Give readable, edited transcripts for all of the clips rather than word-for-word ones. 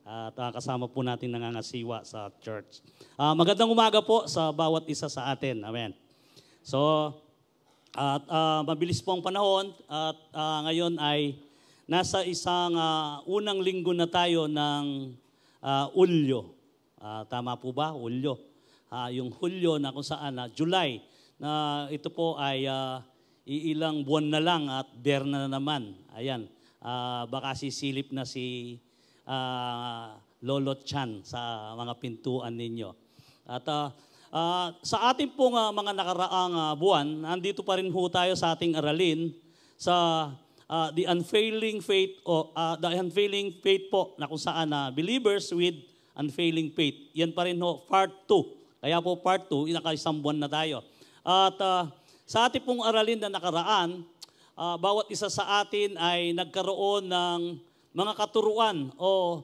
At kasama po natin nangangasiwa sa church. Magandang umaga po sa bawat isa sa atin. Amen. So, mabilis po ang panahon at ngayon ay nasa isang unang linggo na tayo ng Hulyo. Tama po ba? Hulyo. Yung Hulyo na kung saan, July, na ito po ay iilang buwan na lang at Berna na naman. Ayan, baka sisilip na si Lolo Chan sa mga pintuan ninyo. At sa ating pong mga nakaraang buwan, nandito pa rin po tayo sa ating aralin sa the unfailing faith po na kung saan believers with unfailing faith. Yan pa rin ho, part 2. Kaya po part 2, nakaisang buwan na tayo. At sa ating pong aralin na nakaraan, bawat isa sa atin ay nagkaroon ng mga katuruan o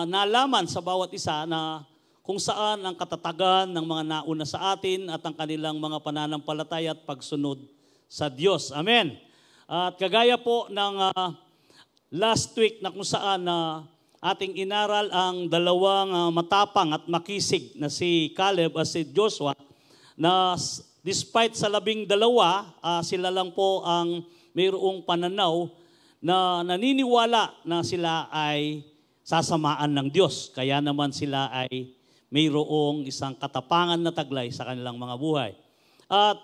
nalaman sa bawat isa na kung saan ang katatagan ng mga nauna sa atin at ang kanilang mga pananampalataya at pagsunod sa Diyos. Amen. At kagaya po ng last week na kung saan ating inaral ang dalawang matapang at makisig na si Caleb at si Joshua, na despite sa 12, sila lang po ang mayroong pananaw na naniniwala na sila ay sasamaan ng Diyos. Kaya naman sila ay mayroong isang katapangan na taglay sa kanilang mga buhay. At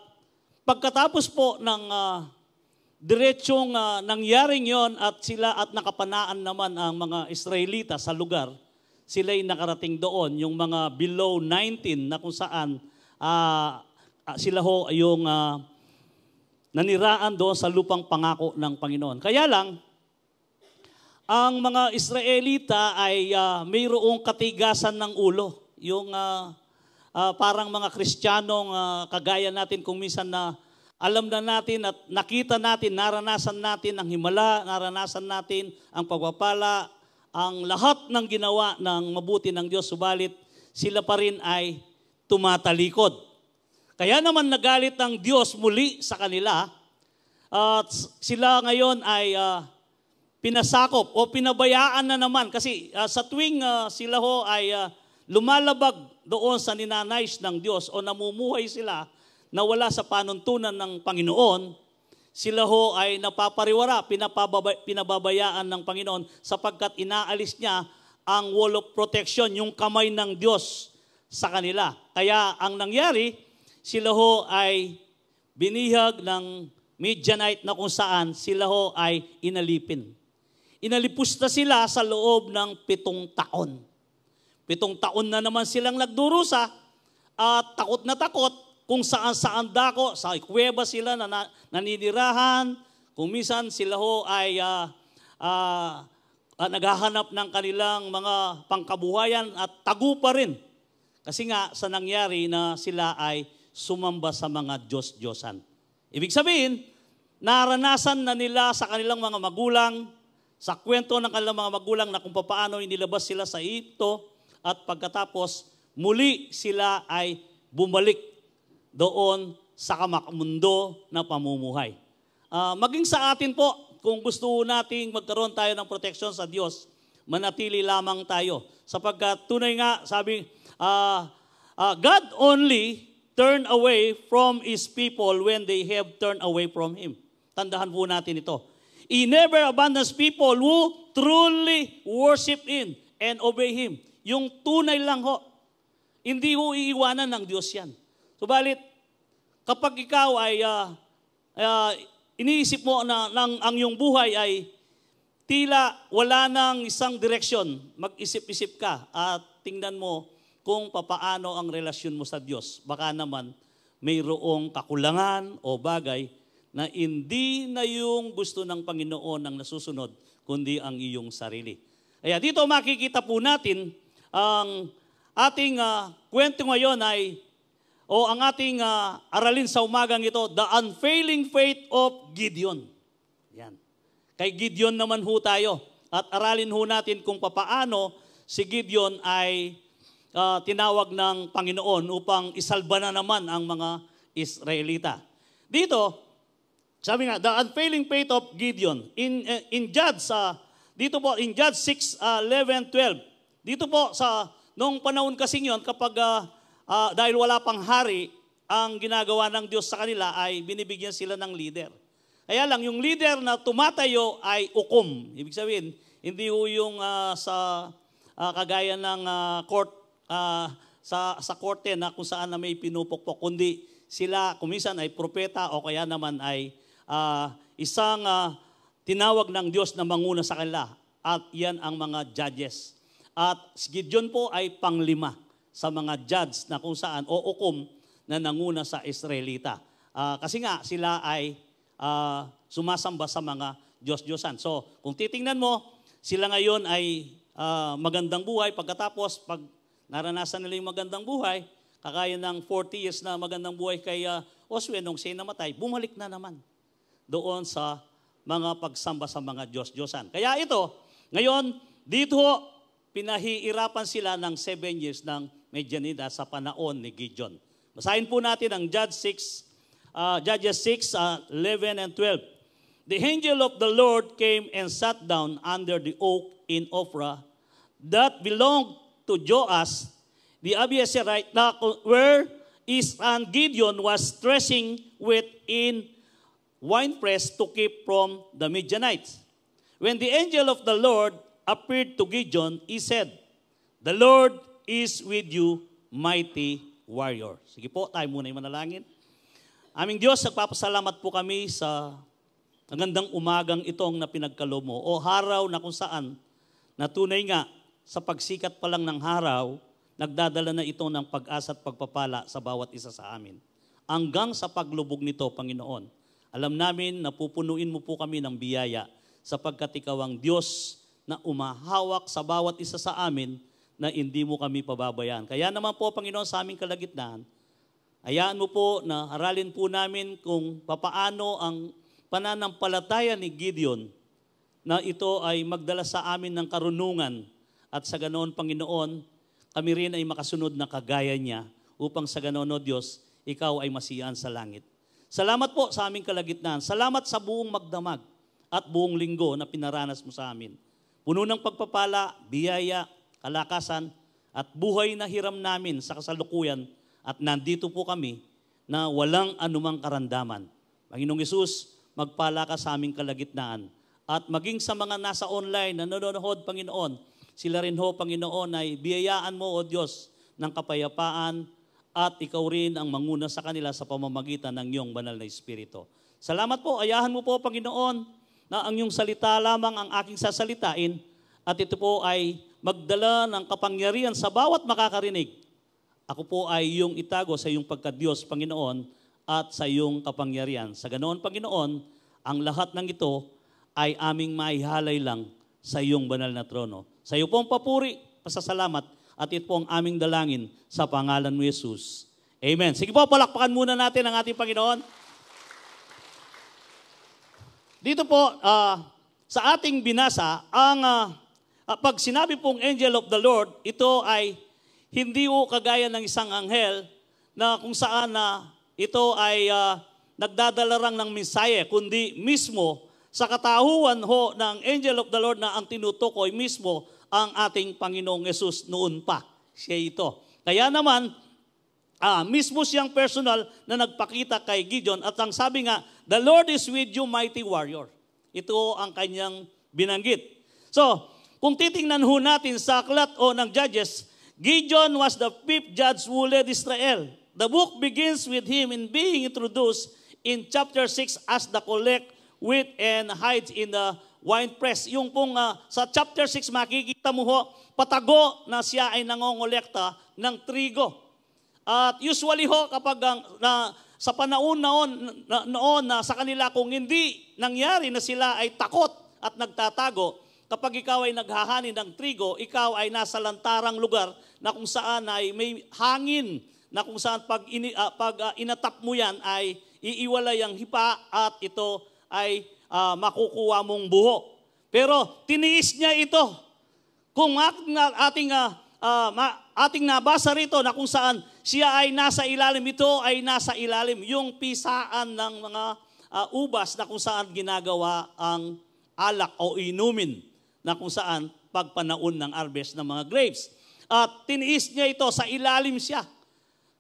pagkatapos po ng diretsong nangyaring yon at sila at nakapanaan naman ang mga Israelita sa lugar, sila'y nakarating doon, yung mga below 19 na kung saan sila ho yung naniraan doon sa lupang pangako ng Panginoon. Kaya lang, ang mga Israelita ay mayroong katigasan ng ulo. Yung parang mga Kristiyanong kagaya natin kung minsan na alam na natin at nakita natin, naranasan natin ang himala, naranasan natin ang pagpapala, ang lahat ng ginawa ng mabuti ng Diyos, subalit sila pa rin ay tumatalikod. Kaya naman nagalit ang Diyos muli sa kanila at sila ngayon ay pinasakop o pinabayaan na naman kasi sa tuwing sila ho ay lumalabag doon sa ninanais ng Diyos o namumuhay sila na wala sa panuntunan ng Panginoon, sila ho ay napapariwara, pinababayaan ng Panginoon sapagkat inaalis niya ang wall of protection, yung kamay ng Diyos sa kanila. Kaya ang nangyari, sila ho ay binihag ng Midianite na kung saan sila ho ay inalipin. Inalipus na sila sa loob ng 7 taon. 7 taon na naman silang nagdurusa at takot na takot kung saan-saan dako. Sa kuweba sila na naninirahan. Kung minsan sila ho ay naghahanap ng kanilang mga pangkabuhayan at tagu pa rin. Kasi nga sa nangyari na sila ay sumamba sa mga Diyos-Diyosan. Ibig sabihin, naranasan na nila sa kanilang mga magulang, sa kwento ng kanilang mga magulang na kung paano inilabas sila sa Egypto at pagkatapos muli sila ay bumalik doon sa kamakmundo na pamumuhay. Maging sa atin po, kung gusto nating magkaroon tayo ng proteksyon sa Diyos, manatili lamang tayo. Sapagkat tunay nga, sabi, God only turn away from His people when they have turned away from Him. Tandahan po natin ito. He never abandons people who truly worship Him and obey Him. Yung tunay lang ho. Hindi ho iiwanan ng Diyos yan. Subalit, kapag ikaw ay iniisip mo na ang iyong buhay ay tila wala nang isang direksyon, mag-isip-isip ka at tingnan mo kung papaano ang relasyon mo sa Diyos. Baka naman mayroong kakulangan o bagay na hindi na yung gusto ng Panginoon ang nasusunod, kundi ang iyong sarili. Kaya dito makikita po natin ang ating kwento ngayon o ang ating aralin sa umagang ito, the unfailing faith of Gideon. Yan. Kay Gideon naman ho tayo at aralin ho natin kung papaano si Gideon ay tinawag ng Panginoon upang isalba na naman ang mga Israelita. Dito, sabi nga, the unfailing faith of Gideon. In Judges, dito po, in Judges 6:11-12, Dito po noong panahon kasi yon, kapag dahil wala pang hari, ang ginagawa ng Diyos sa kanila ay binibigyan sila ng leader. Kaya lang, yung leader na tumatayo ay ukom. Ibig sabihin, hindi ho yung kagaya ng court, sa korte na kung saan na may pinupukpok, kundi sila kuminsan ay propeta o kaya naman ay isang tinawag ng Diyos na manguna sa kanila. At yan ang mga judges. At si Gideon po ay panglima sa mga judge na kung saan o ukom na nanguna sa Israelita. Kasi nga sila ay sumasamba sa mga Diyos-Diyosan. So kung titingnan mo, sila ngayon ay magandang buhay. Pagkatapos, pag naranasan nila yung magandang buhay, kagaya ng 40 years na magandang buhay kay Josue nung siya namatay, bumalik na naman doon sa mga pagsamba sa mga Diyos-Diyosan. Kaya ito, ngayon, dito pinahihirapan sila ng 7 years ng Medianida sa panahon ni Gideon. Basahin po natin ang Judges 6, 11 and 12. The angel of the Lord came and sat down under the oak in Ophrah that belonged to Joash the Abiezrite, where Gideon was threshing wheat in winepress to keep from the Midianites. When the angel of the Lord appeared to Gideon, he said, "The Lord is with you, mighty warrior." Sige po, tayo muna yung manalangin. Aming Diyos, nagpapasalamat po kami sa magandang umagang itong na pinagkaloob mo o araw na kung saan na tunay nga sa pagsikat pa lang ng araw, nagdadala na ito ng pag-asa at pagpapala sa bawat isa sa amin. Hanggang sa paglubog nito, Panginoon, alam namin na pupunuin mo po kami ng biyaya sapagkat ikaw ang Diyos na umahawak sa bawat isa sa amin na hindi mo kami pababayaan. Kaya naman po, Panginoon, sa aming kalagitnaan, hayaan mo po na aralin po namin kung papaano ang pananampalataya ni Gideon na ito ay magdala sa amin ng karunungan at sa ganoon, Panginoon, kami rin ay makasunod na kagaya niya upang sa ganoon, O Diyos, ikaw ay masiyahan sa langit. Salamat po sa aming kalagitnaan. Salamat sa buong magdamag at buong linggo na pinaranas mo sa amin. Puno ng pagpapala, biyaya, kalakasan, at buhay na hiram namin sa kasalukuyan at nandito po kami na walang anumang karandaman. Panginoong Hesus, magpala ka sa aming kalagitnaan. At maging sa mga nasa online na nanonood, Panginoon, sila rin ho, Panginoon, ay biyayaan mo, O Diyos, ng kapayapaan at ikaw rin ang manguna sa kanila sa pamamagitan ng iyong banal na Espiritu. Salamat po, ayahan mo po, Panginoon, na ang iyong salita lamang ang aking sasalitain at ito po ay magdala ng kapangyarihan sa bawat makakarinig. Ako po ay iyong itago sa iyong pagka-Diyos, Panginoon, at sa iyong kapangyarihan. Sa ganoon, Panginoon, ang lahat ng ito ay aming maihalay lang sa iyong banal na trono. Sa iyo pong papuri, pasasalamat, at ito po ang aming dalangin sa pangalan mo, Jesus. Amen. Sige po, palakpakan muna natin ang ating Panginoon. Dito po, sa ating binasa, pag sinabi pong angel of the Lord, ito ay hindi po kagaya ng isang anghel na kung saan ito ay nagdadala lang ng mensahe, kundi mismo sa katauhan ho ng angel of the Lord na ang tinutukoy mismo ang ating Panginoong Yesus noon pa. Siya ito. Kaya naman, mismo siyang personal na nagpakita kay Gideon at ang sabi nga, "The Lord is with you, mighty warrior." Ito ang kanyang binanggit. So, kung titingnan ho natin sa aklat o ng Judges, Gideon was the 5th judge who led Israel. The book begins with him in being introduced in chapter 6 as the collect wheat and hides in the winepress. Yung pong sa chapter 6 makikita mo ho, patago na siya ay nangongolekta ng trigo. At usually ho, kapag sa panahon noon na sa kanila kung hindi nangyari na sila ay takot at nagtatago, kapag ikaw ay naghahani ng trigo, ikaw ay nasa lantarang lugar na kung saan ay may hangin, na kung saan pag inatap mo yan ay iiwalay ang hipa at ito ay makukuha mong buho. Pero tiniis niya ito. Kung ating nabasa rito na kung saan siya ay nasa ilalim, ito ay nasa ilalim. Yung pisaan ng mga ubas na kung saan ginagawa ang alak o inumin na kung saan pagpanaon ng harvest ng mga grapes. At tiniis niya ito, sa ilalim siya.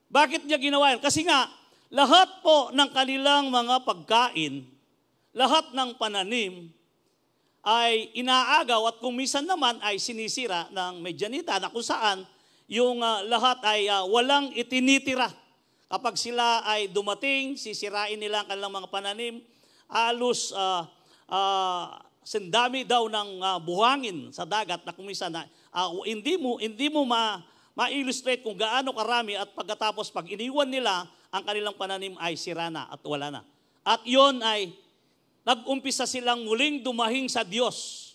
Bakit niya ginawa yan? Kasi nga, lahat po ng kanilang mga pagkain, lahat ng pananim, ay inaagaw at kung minsan naman ay sinisira ng medyanita na kung saan yung lahat ay walang itinitira. Kapag sila ay dumating, sisirain nila ang kanilang mga pananim, halos sandami daw ng buhangin sa dagat na kung minsan hindi mo ma-illustrate kung gaano karami at pagkatapos pag iniwan nila, ang kanilang pananim ay sira na at wala na. At yon ay nag-umpisa silang muling dumahing sa Diyos.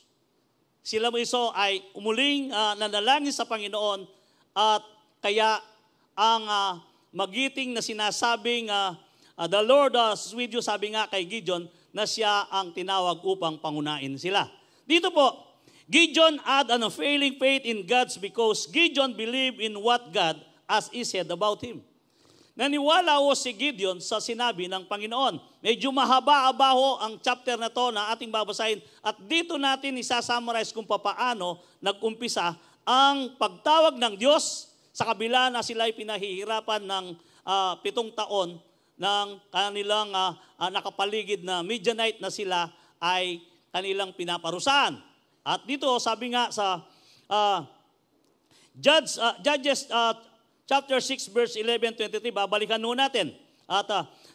Sila iso ay umuling nanalangin sa Panginoon at kaya ang magiting na sinasabing the Lord is with you, sabi nga kay Gideon, na siya ang tinawag upang pangunain sila. Dito po, Gideon had an unfailing faith in God because Gideon believed in what God as he said about him. Naniwala ho si Gideon sa sinabi ng Panginoon. Medyo mahaba-haba ho ang chapter na to na ating babasahin at dito natin isasummarize kung paano nag-umpisa ang pagtawag ng Diyos sa kabila na sila ay pinahihirapan ng 7 taon ng kanilang nakapaligid na Midianite na sila ay kanilang pinaparusahan. At dito sabi nga sa Judges chapter 6 verse 11-23, babalikan nun natin. At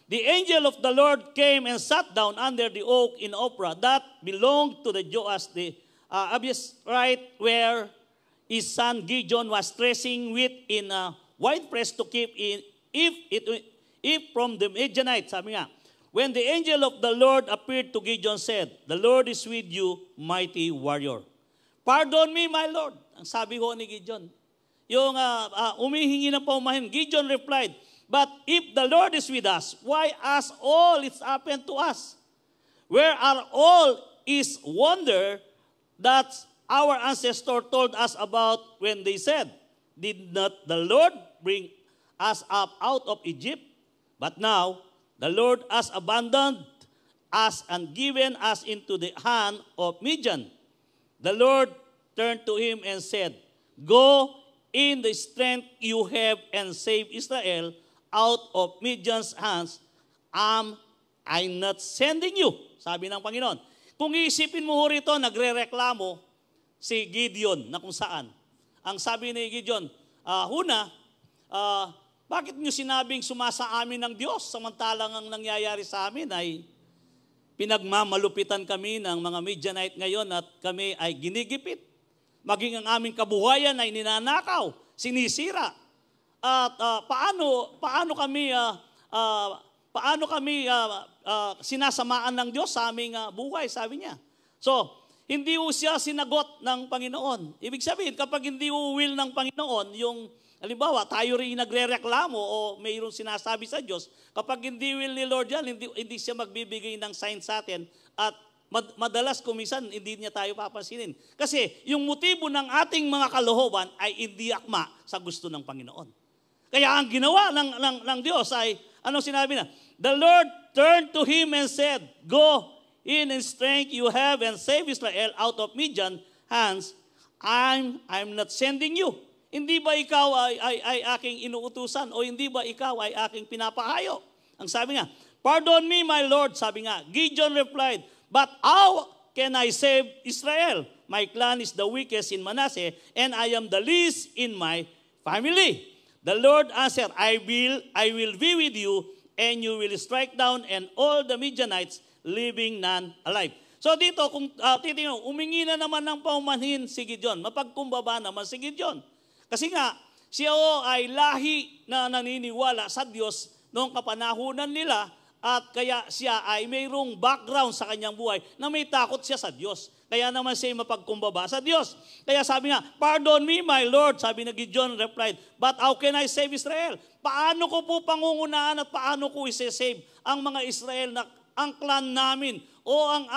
the angel of the Lord came and sat down under the oak in Ophrah that belonged to the Joash the Abiezrite, where his son Gideon was threshing wheat in a winepress to keep in if from the Midianites. Sabi nga, when the angel of the Lord appeared to Gideon, said, "The Lord is with you, mighty warrior." "Pardon me, my Lord," ang sabi ho ni Gideon. Yung umihingi ng paumahin, Gideon replied, "But if the Lord is with us, why has all it's happened to us? Where are all is wonder that our ancestor told us about when they said, 'Did not the Lord bring us up out of Egypt?' But now the Lord has abandoned us and given us into the hand of Midian." The Lord turned to him and said, "Go in the strength you have and save Israel out of Midian's hands. Am I not sending you?" Sabi ng Panginoon. Kung iisipin mo rito, nagre-reklamo si Gideon na kung saan. Ang sabi ni Gideon, bakit niyo sinabing sumasa amin ng Diyos samantalang ang nangyayari sa amin ay pinagmamalupitan kami ng mga Midianite ngayon at kami ay ginigipit. Maging ang aming kabuhayan ay ninanakaw, sinisira. At paano kami sinasamaan ng Diyos sa aming buhay, sabi niya. So, hindi ho siya sinagot ng Panginoon. Ibig sabihin, kapag hindi ho will ng Panginoon, yung, halimbawa, tayo rin nagre-reklamo o mayroong sinasabi sa Diyos, kapag hindi will ni Lord yan, hindi siya magbibigay ng sign sa atin at madalas kumisan, hindi niya tayo papansinin. Kasi yung motibo ng ating mga kalooban ay hindi akma sa gusto ng Panginoon. Kaya ang ginawa ng Diyos ay, anong sinabi na? The Lord turned to him and said, "Go in strength you have and save Israel out of Midian hands. I'm not sending you." Hindi ba ikaw ay aking inuutusan o hindi ba ikaw ay aking pinapahayo? Ang sabi nga, "Pardon me, my Lord," sabi nga. Gideon replied, "But how can I save Israel? My clan is the weakest in Manasseh, and I am the least in my family." The Lord answered, I will be with you, and you will strike down and all the Midianites, leaving none alive. So dito, kung titingnan, umingi na naman ng paumanhin si Gideon. Mapagkumbaba naman si Gideon. Kasi nga, siya ay lahi na naniniwala sa Diyos noong kapanahunan nila. At kaya siya ay mayroong background sa kanyang buhay na may takot siya sa Diyos. Kaya naman siya mapagkumbaba sa Diyos. Kaya sabi nga, "Pardon me, my Lord," sabi na Gideon replied, "But how can I save Israel?" Paano ko po pangungunahan at paano ko i-save ang mga Israel na ang clan namin o ang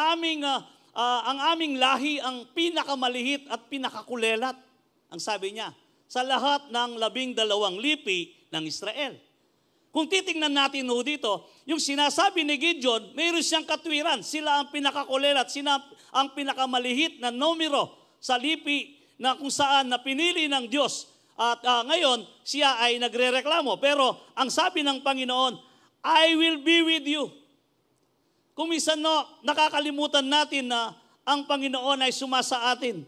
aming lahi ang pinakamalihit at pinakakulelat? Ang sabi niya, sa lahat ng 12 lipi ng Israel. Kung titingnan natin dito, yung sinasabi ni Gideon, mayroon siyang katwiran. Sila ang pinakakulelat, sila ang pinakamalihit na numero sa lipi na kung saan na pinili ng Diyos. At ngayon, siya ay nagrereklamo. Pero ang sabi ng Panginoon, I will be with you. Kung minsan nakakalimutan natin na ang Panginoon ay sumasa atin.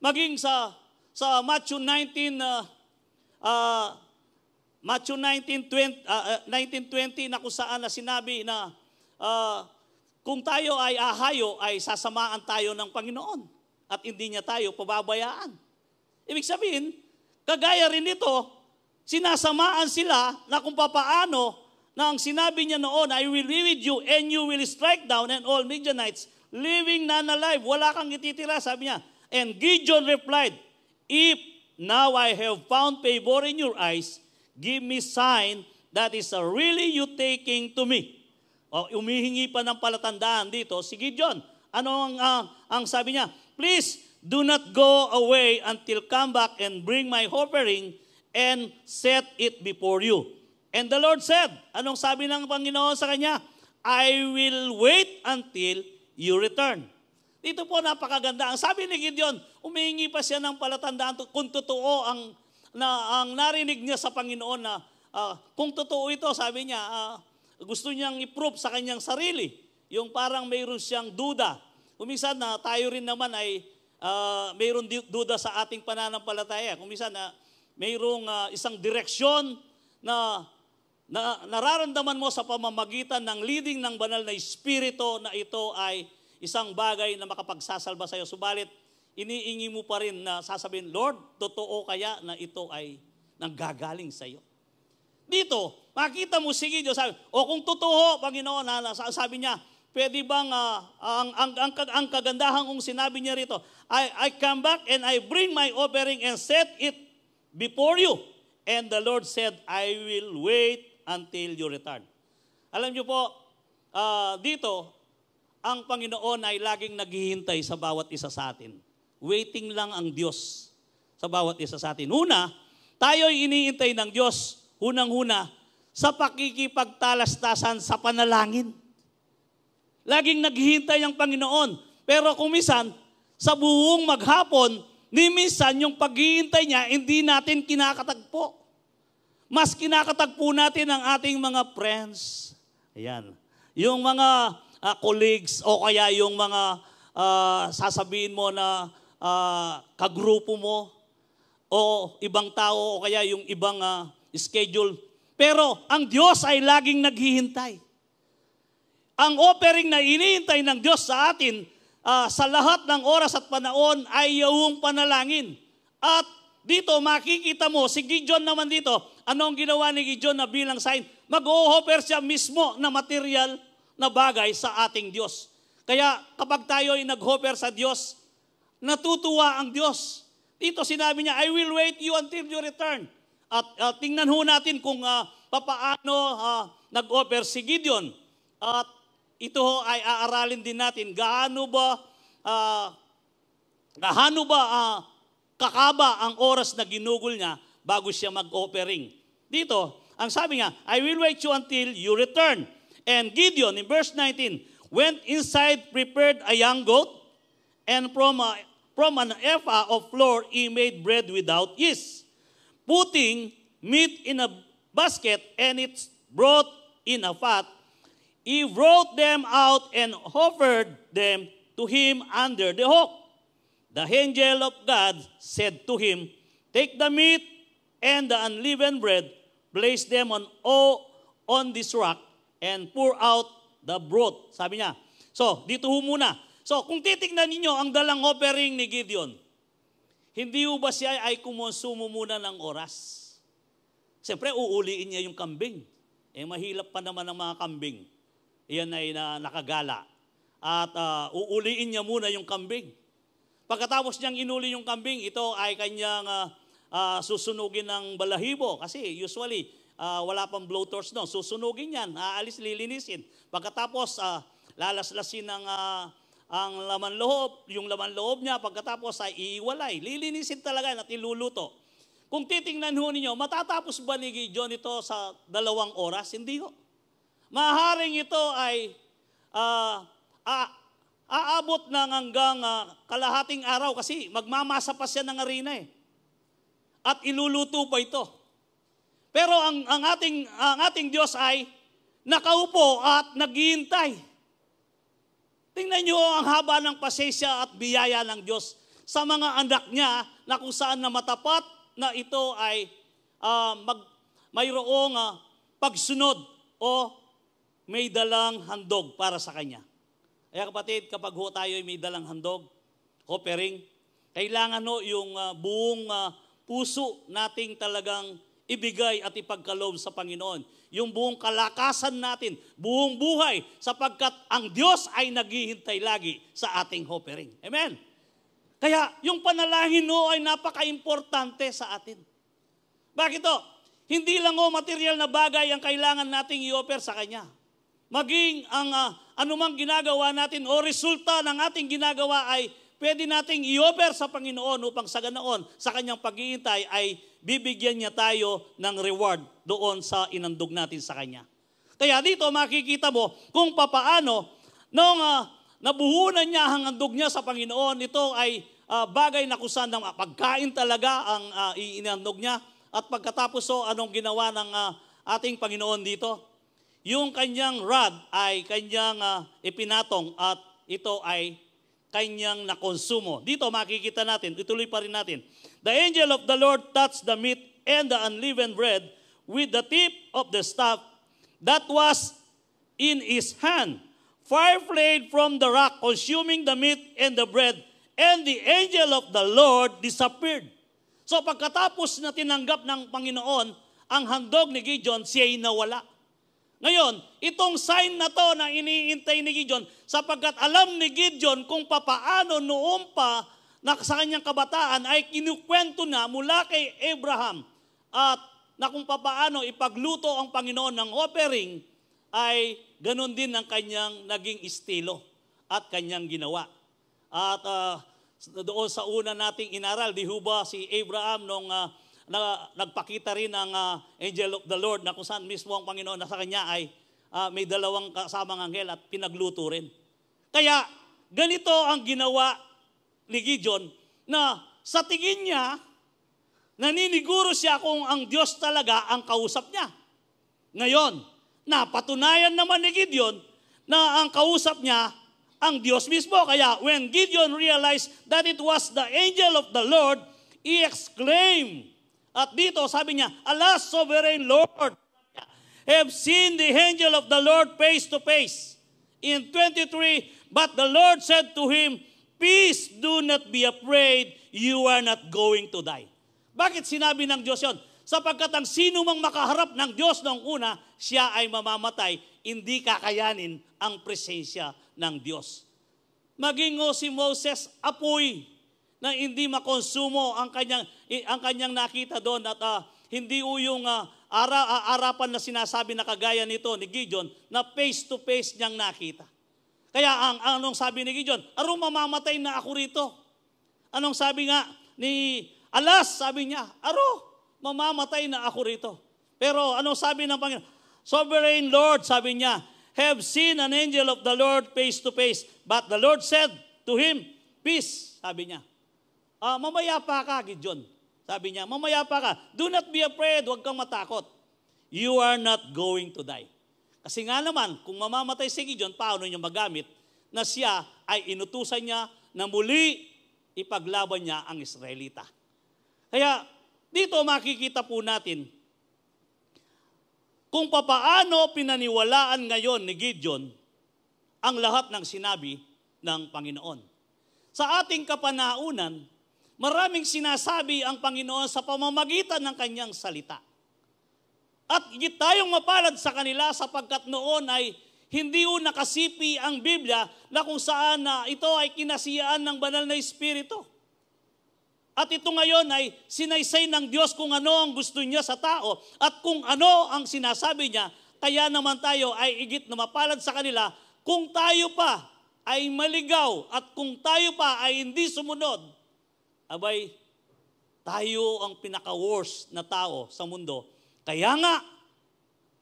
Maging sa Matthew 19, Matthew 19:20 na kung saan na sinabi na kung tayo ay ahayo, ay sasamaan tayo ng Panginoon at hindi niya tayo pababayaan. Ibig sabihin, kagaya rin nito, sinasamaan sila na kung papaano na ang sinabi niya noon, I will be with you and you will strike down and all Midianites, living none alive. Wala kang ititira, sabi niya. And Gideon replied, if now I have found favor in your eyes, give me sign that is really you taking to me. O, umihingi pa ng palatandaan dito si Gideon. Ano ang sabi niya? Please do not go away until come back and bring my offering and set it before you. And the Lord said, anong sabi ng Panginoon sa kanya? I will wait until you return. Dito po napakaganda. Ang sabi ni Gideon, umihingi pa siya ng palatandaan kung totoo ang narinig niya sa Panginoon na kung totoo ito, sabi niya, gusto niyang i-prove sa kanyang sarili. Yung parang mayroon siyang duda. Kuminsan na tayo rin naman ay mayroon duda sa ating pananampalataya. Kuminsan na mayroong isang direksyon na nararamdaman mo sa pamamagitan ng leading ng banal na Espiritu na ito ay isang bagay na makapagsasalba sa iyo. Subalit, iniingi mo pa rin na sasabihin, Lord, totoo kaya na ito ay nanggagaling sa iyo? Dito, makita mo, sige Diyos, sabi, o kung totoo, Panginoon, sabi niya, pwede bang, ang kagandahan kung sinabi niya rito, I come back and I bring my offering and set it before you. And the Lord said, I will wait until you return. Alam niyo po, dito, ang Panginoon ay laging naghihintay sa bawat isa sa atin. Waiting lang ang Diyos sa bawat isa sa atin. Una, tayo ay iniintay ng Diyos, unang-una, sa pakikipagtalastasan sa panalangin. Laging naghihintay ang Panginoon. Pero kung minsan, sa buong maghapon, ni minsan yung paghihintay niya, hindi natin kinakatagpo. Mas kinakatagpo natin ang ating mga friends. Ayan. Yung mga colleagues o kaya yung mga sasabihin mo na kagrupo mo o ibang tao o kaya yung ibang schedule. Pero ang Diyos ay laging naghihintay. Ang offering na inihintay ng Diyos sa atin sa lahat ng oras at panahon ay yung panalangin. At dito makikita mo, si Gideon naman dito, anong ginawa ni Gideon na bilang sign? Mag-o-offer siya mismo na material na bagay sa ating Diyos. Kaya kapag tayo ay nag-offer sa Diyos, natutuwa ang Diyos. Dito sinabi niya, I will wait you until you return. At tingnan ho natin kung papaano nag-offer si Gideon. At ito ho ay aaralin din natin, gaano ba kakaba ang oras na ginugol niya bago siya mag-offering. Dito, ang sabi niya, I will wait you until you return. And Gideon, in verse 19, went inside, prepared a young goat, and from an ephah of flour he made bread without yeast, putting meat in a basket, and it's brought in a fat. He brought them out and offered them to him under the oak. The angel of God said to him, take the meat and the unleavened bread, place them on this rock, and pour out the broth. Sabi niya. So, dito ho muna. So, kung titignan ninyo ang dalang offering ni Gideon, hindi ho ba siya ay kumonsumo muna ng oras? Siyempre, uuliin niya yung kambing. Mahilap pa naman ang mga kambing. Iyan ay nakagala. At uuliin niya muna yung kambing. Pagkatapos niyang inuli yung kambing, ito ay kanyang susunugin ng balahibo. Kasi usually, wala pang blowtorch no. Susunugin yan, aalis, lilinisin. Pagkatapos, lalaslasin ang laman loob, yung laman loob niya, pagkatapos ay iiwalay. Lilinisin talaga at iluluto. Kung titingnan ho ninyo, matatapos ba ni Gideon ito sa 2 oras? Hindi ho. Maaaring ito ay aabot ng hanggang kalahating araw kasi magmamasa pa siya ng harina eh. At iluluto pa ito. Pero ang ating Diyos ay nakaupo at naghihintay. Tingnan niyo ang haba ng pasensya at biyaya ng Diyos sa mga anak niya na kung saan na matapat na ito ay mayroong pagsunod o may dalang handog para sa kanya. Kaya kapatid, kapag tayo ay may dalang handog, offering, kailangan yung buong puso nating talagang ibigay at ipagkaloob sa Panginoon. Yung buong kalakasan natin, buong buhay, sapagkat ang Diyos ay naghihintay lagi sa ating offering. Amen? Kaya yung panalangin ay napaka-importante sa atin. Bakit to? Hindi lang material na bagay ang kailangan nating i-offer sa Kanya. Maging ang anumang ginagawa natin o resulta ng ating ginagawa ay pwede nating i-offer sa Panginoon upang sa ganoon, sa Kanyang paghihintay ay bibigyan niya tayo ng reward doon sa inandog natin sa Kanya. Kaya dito makikita mo kung papaano nung nabuhunan niya ang handog niya sa Panginoon, ito ay bagay na kusan ng pagkain talaga ang inandog niya. At pagkatapos anong ginawa ng ating Panginoon dito? Yung kanyang rod ay kanyang ipinatong at ito ay kanyang nakonsumo. Dito makikita natin, ituloy pa rin natin. The angel of the Lord touched the meat and the unleavened bread with the tip of the staff that was in his hand. Fire flame from the rock, consuming the meat and the bread, and the angel of the Lord disappeared. So pagkatapos na tinanggap ng Panginoon ang handog ni Gideon, siya'y nawala. Ngayon, itong sign na to na iniintay ni Gideon, sapagkat alam ni Gideon kung papaano noon pa na sa kanyang kabataan ay kinukwento na mula kay Abraham at na kung papaano ipagluto ang Panginoon ng offering ay ganun din ang kanyang naging estilo at kanyang ginawa. At doon sa una nating inaral, di ba si Abraham nung nagpakita rin ng angel of the Lord na kung saan mismo ang Panginoon na sa kanya ay may dalawang kasamang anghel at pinagluto rin. Kaya ganito ang ginawa ni Gideon na sa tingin niya, naniniguro siya kung ang Diyos talaga ang kausap niya. Ngayon, napatunayan naman ni Gideon na ang kausap niya ang Diyos mismo. Kaya when Gideon realized that it was the angel of the Lord, he exclaimed. At dito sabi niya, Alas, sovereign Lord, have seen the angel of the Lord face to face. In 23, but the Lord said to him, Peace, do not be afraid, you are not going to die. Bakit sinabi ng Diyos yon? Sapagkat ang sino mang makaharap ng Diyos noong una, siya ay mamamatay, hindi kakayanin ang presensya ng Diyos. Maging si Moses, apoy na hindi makonsumo ang kanyang nakita doon at hindi yung arapan na sinasabi na kagaya nito ni Gideon na face to face niyang nakita. Kaya anong sabi ni Gideon? Aro, mamamatay na ako rito. Anong sabi nga ni Alas? Sabi niya, aro, mamamatay na ako rito. Pero anong sabi ng Panginoon? Sovereign Lord, sabi niya, have seen an angel of the Lord face to face. But the Lord said to him, Peace, sabi niya. Mamaya pa ka, Gideon. Sabi niya, mamaya pa ka. Do not be afraid, huwag kang matakot. You are not going to die. Kasi nga naman, kung mamamatay si Gideon, paano niya magamit na siya ay inutusan niya na muli ipaglaban niya ang Israelita. Kaya dito makikita po natin kung papaano pinaniwalaan ngayon ni Gideon ang lahat ng sinabi ng Panginoon. Sa ating kapanaunan, maraming sinasabi ang Panginoon sa pamamagitan ng kanyang salita. At higit tayong mapalad sa kanila sapagkat noon ay hindi nakasipi ang Biblia na kung saan ito ay kinasiyaan ng banal na Espiritu. At ito ngayon ay sinaysay ng Diyos kung ano ang gusto niya sa tao at kung ano ang sinasabi niya, kaya naman tayo ay higit na mapalad sa kanila kung tayo pa ay maligaw at kung tayo pa ay hindi sumunod, abay, tayo ang pinaka-worst na tao sa mundo. Kaya nga,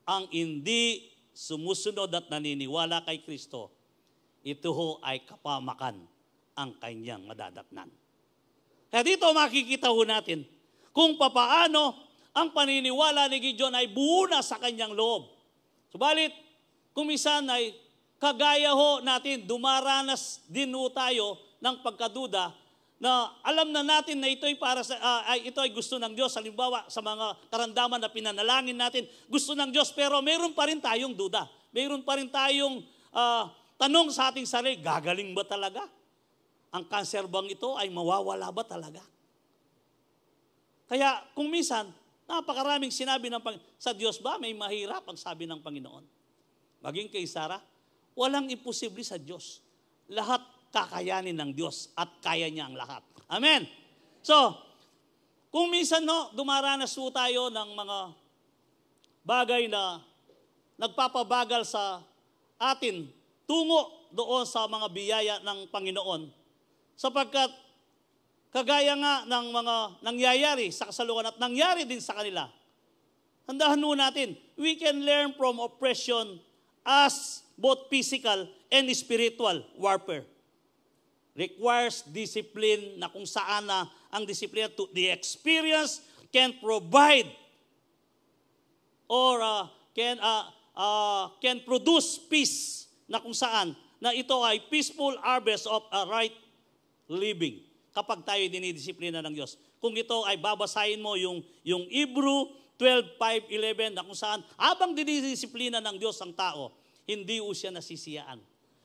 ang hindi sumusunod at naniniwala kay Kristo, ito ho ay kapamakan ang kanyang madadatnan. Kaya dito makikita ho natin kung papaano ang paniniwala ni Gideon ay buo na sa kanyang loob. Subalit, kung minsan ay kagaya ho natin, dumaranas din ho tayo ng pagkaduda na alam na natin na ito ay ito ay gusto ng Diyos. Halimbawa, sa mga karamdaman na pinanalangin natin, gusto ng Diyos, pero meron pa rin tayong duda. Meron pa rin tayong tanong sa ating sarili, gagaling ba talaga? Ang cancer bang ito ay mawawala ba talaga? Kaya kung minsan, napakaraming sinabi ng sa Diyos ba may mahirap ang sabi ng Panginoon? Maging kay Sarah, walang imposible sa Diyos. Lahat kakayanin ng Diyos at kaya niya ang lahat. Amen. So, kung minsan dumaranas po tayo ng mga bagay na nagpapabagal sa atin tungo doon sa mga biyaya ng Panginoon, sapagkat kagaya nga ng mga nangyayari sa kasalukuyan at nangyari din sa kanila, handahan mo natin, we can learn from oppression as both physical and spiritual warfare. Requires discipline na kung saan na ang disiplina to the experience can provide or can produce peace na kung saan na ito ay peaceful harvest of a right living kapag tayo dinidisiplina ng Diyos. Kung ito ay babasahin mo yung Hebrew 12:5-11 na kung saan habang dinidisiplina ng Diyos ang tao, hindi o siya nasisiyaan.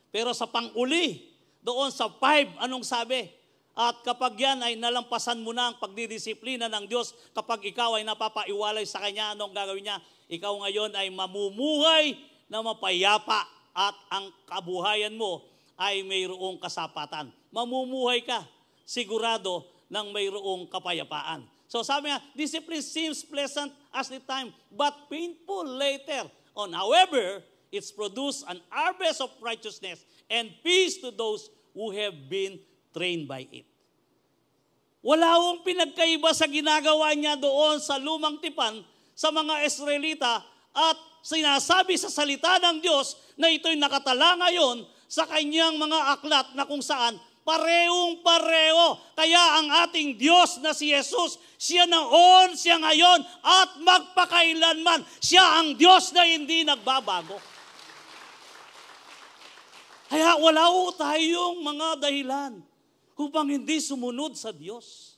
Pero sa pang-uli, doon sa 5, anong sabi? At kapag yan ay nalampasan mo na ang pagdidisiplina ng Diyos, kapag ikaw ay napapaiwalay sa Kanya, anong gagawin niya? Ikaw ngayon ay mamumuhay na mapayapa at ang kabuhayan mo ay mayroong kasapatan. Mamumuhay ka, sigurado ng mayroong kapayapaan. So sabi nga, discipline seems pleasant as the time, but painful later on. However, it's produced an harvest of righteousness and peace to those who have been trained by it. Wala akong pinagkaiba sa ginagawa niya doon sa lumang tipan sa mga Israelita at sinasabi sa salita ng Diyos na ito'y nakatala ngayon sa kanyang mga aklat na kung saan parehong-pareho. Kaya ang ating Diyos na si Jesus, siya noon, siya ngayon, at magpakailanman. Siya ang Diyos na hindi nagbabago. Kaya wala ho tayong mga dahilan upang hindi sumunod sa Diyos.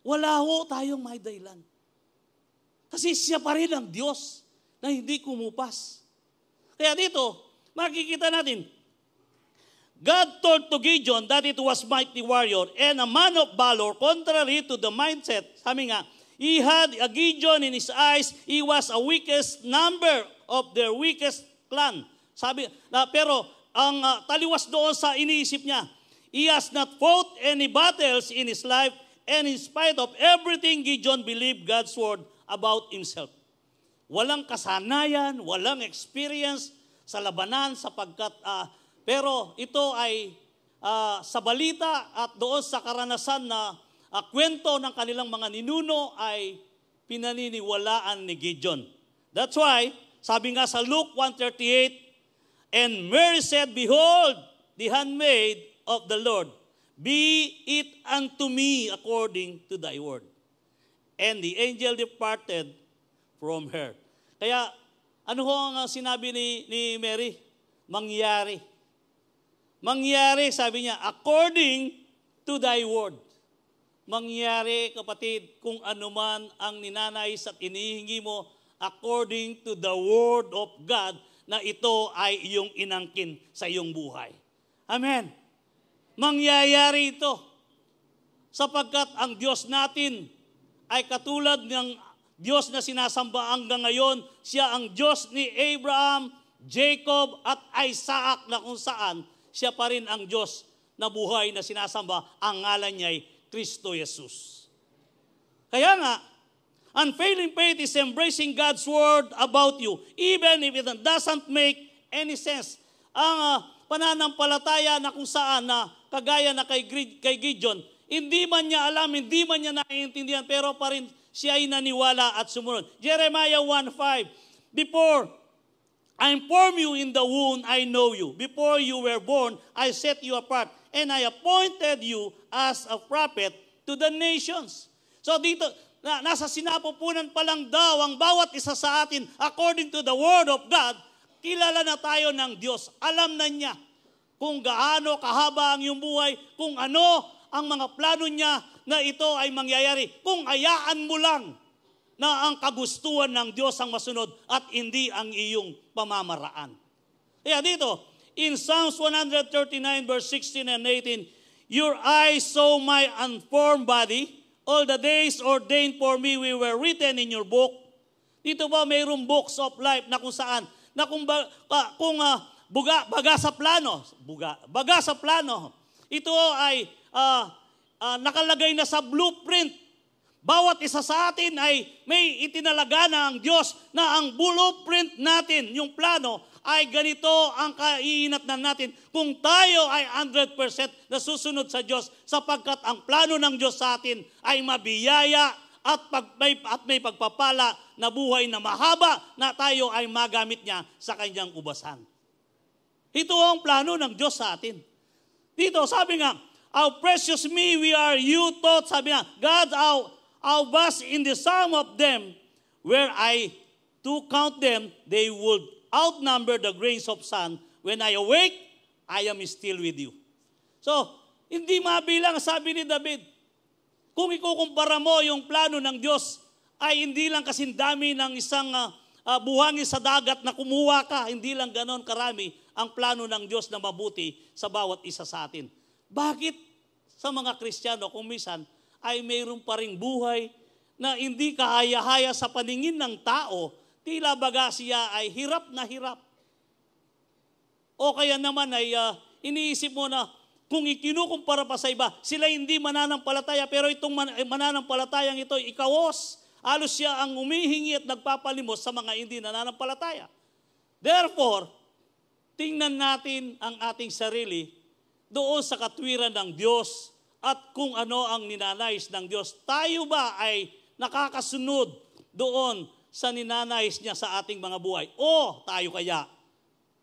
Wala ho tayong may dahilan. Kasi siya pa rin ang Diyos na hindi kumupas. Kaya dito, makikita natin, God told to Gideon that it was mighty warrior and a man of valor contrary to the mindset. Sabi nga, he had a Gideon in his eyes, he was a weakest number of their weakest clan. Sabi, pero ang taliwas doon sa iniisip niya, he has not fought any battles in his life, and in spite of everything, Gideon believed God's word about himself. Walang kasanayan, walang experience sa labanan sapagkat, pero ito ay sa balita at doon sa karanasan na kwento ng kanilang mga ninuno ay pinaniniwalaan ni Gideon. That's why, sabi nga sa Luke 1:38, and Mary said, behold, the handmaid of the Lord, be it unto me according to thy word. And the angel departed from her. Kaya, ano ho ang sinabi ni Mary? Mangyari. Mangyari, sabi niya, according to thy word. Mangyari, kapatid, kung anuman ang ninanais at inihingi mo, according to the word of God, na ito ay iyong inangkin sa iyong buhay. Amen. Mangyayari ito. Sapagkat ang Diyos natin ay katulad ng Diyos na sinasamba hanggang ngayon. Siya ang Diyos ni Abraham, Jacob at Isaac na kung saan siya pa rin ang Diyos na buhay na sinasamba. Ang ngalan niya ay Kristo Jesus. Kaya nga, unfailing faith is embracing God's word about you, even if it doesn't make any sense. Ang pananampalataya na kung saan na kagaya na kay Gideon, hindi man niya alam, hindi man niya naiintindihan, pero pa rin siya ay naniwala at sumunod. Jeremiah 1:5, before I formed you in the womb, I know you. Before you were born, I set you apart, and I appointed you as a prophet to the nations. So dito, nasa sinapupunan pa lang daw ang bawat isa sa atin, according to the Word of God, kilala na tayo ng Diyos. Alam na niya kung gaano kahaba ang iyong buhay, kung ano ang mga plano niya na ito ay mangyayari. Kung hayaan mo lang na ang kagustuhan ng Diyos ang masunod at hindi ang iyong pamamaraan. Kaya dito, in Psalms 139 verse 16 and 18, your eyes saw my unformed body, all the days ordained for me we were written in your book. Dito ba mayroong books of life na kung saan, na baga sa plano, ito ay nakalagay na sa blueprint. Bawat isa sa atin ay may itinalaga na ang Diyos na ang blueprint natin, yung plano, ay ganito ang kaiinatnan natin kung tayo ay 100% na susunod sa Diyos sapagkat ang plano ng Diyos sa atin ay mabiyaya at may pagpapala na buhay na mahaba na tayo ay magamit niya sa kanyang ubasan. Ito ang plano ng Diyos sa atin. Dito sabi nga, how precious me we are, you thought, sabi nga, God, how vast in the sum of them, were I to count them, they would outnumber the grains of sand. When I awake, I am still with you. So, hindi mabilang, sabi ni David, kung ikukumpara mo yung plano ng Diyos, ay hindi lang kasing dami ng isang buhangin sa dagat na kumuha ka, hindi lang ganon karami ang plano ng Diyos na mabuti sa bawat isa sa atin. Bakit sa mga Kristiyano kung minsan ay mayroon pa ring buhay na hindi kahaya-haya sa paningin ng tao, tila baga siya ay hirap na hirap. O kaya naman ay iniisip mo na kung ikinukumpara pa sa iba, sila hindi mananampalataya, pero itong mananampalatayang ito, ikawos, halos siya ang umihingi at nagpapalimos sa mga hindi nananampalataya. Therefore, tingnan natin ang ating sarili doon sa katwiran ng Diyos at kung ano ang ninanais ng Diyos. Tayo ba ay nakakasunod doon sa ninanais niya sa ating mga buhay? O tayo kaya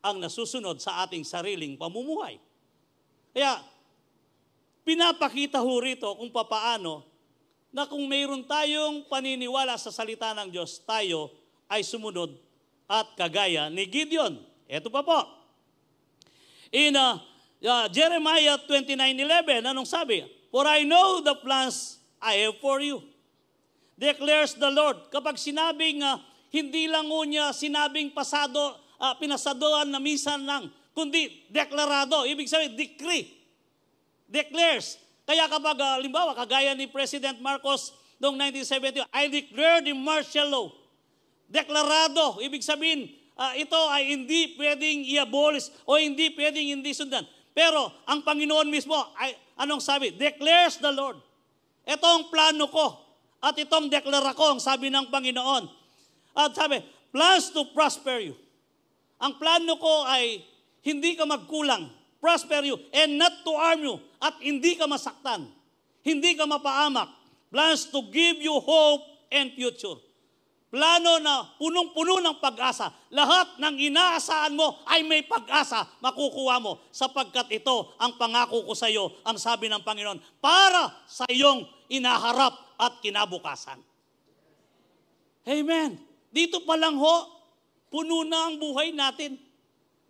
ang nasusunod sa ating sariling pamumuhay? Kaya, pinapakita ho rito kung papaano na kung mayroon tayong paniniwala sa salita ng Diyos, tayo ay sumunod at kagaya ni Gideon. Ito pa po. In Jeremiah 29:11, anong sabi? For I know the plans I have for you, declares the Lord. Kapag sinabing, hindi lang niya sinabing pinasadoan na minsan lang, kundi deklarado, ibig sabihin, decree, declares. Kaya kapag, halimbawa, kagaya ni President Marcos noong 1970, I declare the martial law. Deklarado, ibig sabihin, ito ay hindi pwedeng i-abolish o hindi pwedeng hindi sundan. Pero ang Panginoon mismo, ay, anong sabi? Declares the Lord. Ito ang plano ko at itong deklara ko, ang sabi ng Panginoon. At sabi, plans to prosper you. Ang plano ko ay hindi ka magkulang, prosper you, and not to harm you, at hindi ka masaktan, hindi ka mapaamak. Plans to give you hope and future. Plano na punong-puno ng pag-asa. Lahat ng inaasahan mo ay may pag-asa makukuha mo sapagkat ito ang pangako ko sa iyo, ang sabi ng Panginoon, para sa iyong inaharap at kinabukasan. Amen. Dito pa lang ho, puno na ang buhay natin.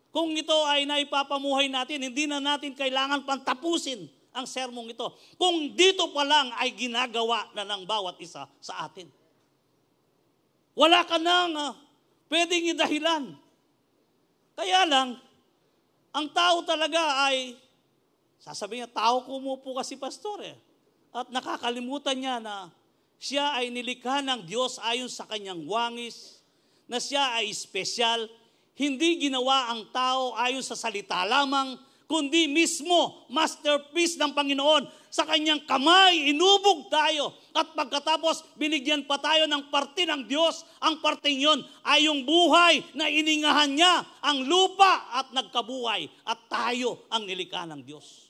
Kung ito ay naipapamuhay natin, hindi na natin kailangan pantapusin ang sermong ito. Kung dito pa lang ay ginagawa na ng bawat isa sa atin. Wala ka nang pwedeng idahilan. Kaya lang, ang tao talaga ay, sasabihin niya, tao ko mo po kasi pastor eh. At nakakalimutan niya na siya ay nilikha ng Diyos ayon sa kanyang wangis, na siya ay espesyal. Hindi ginawa ang tao ayon sa salita lamang, kundi mismo masterpiece ng Panginoon. Sa kanyang kamay, inubog tayo. At pagkatapos, binigyan pa tayo ng parte ng Diyos. Ang parteng yun ay yung buhay na iningahan niya, ang lupa at nagkabuhay. At tayo ang nilikha ng Diyos.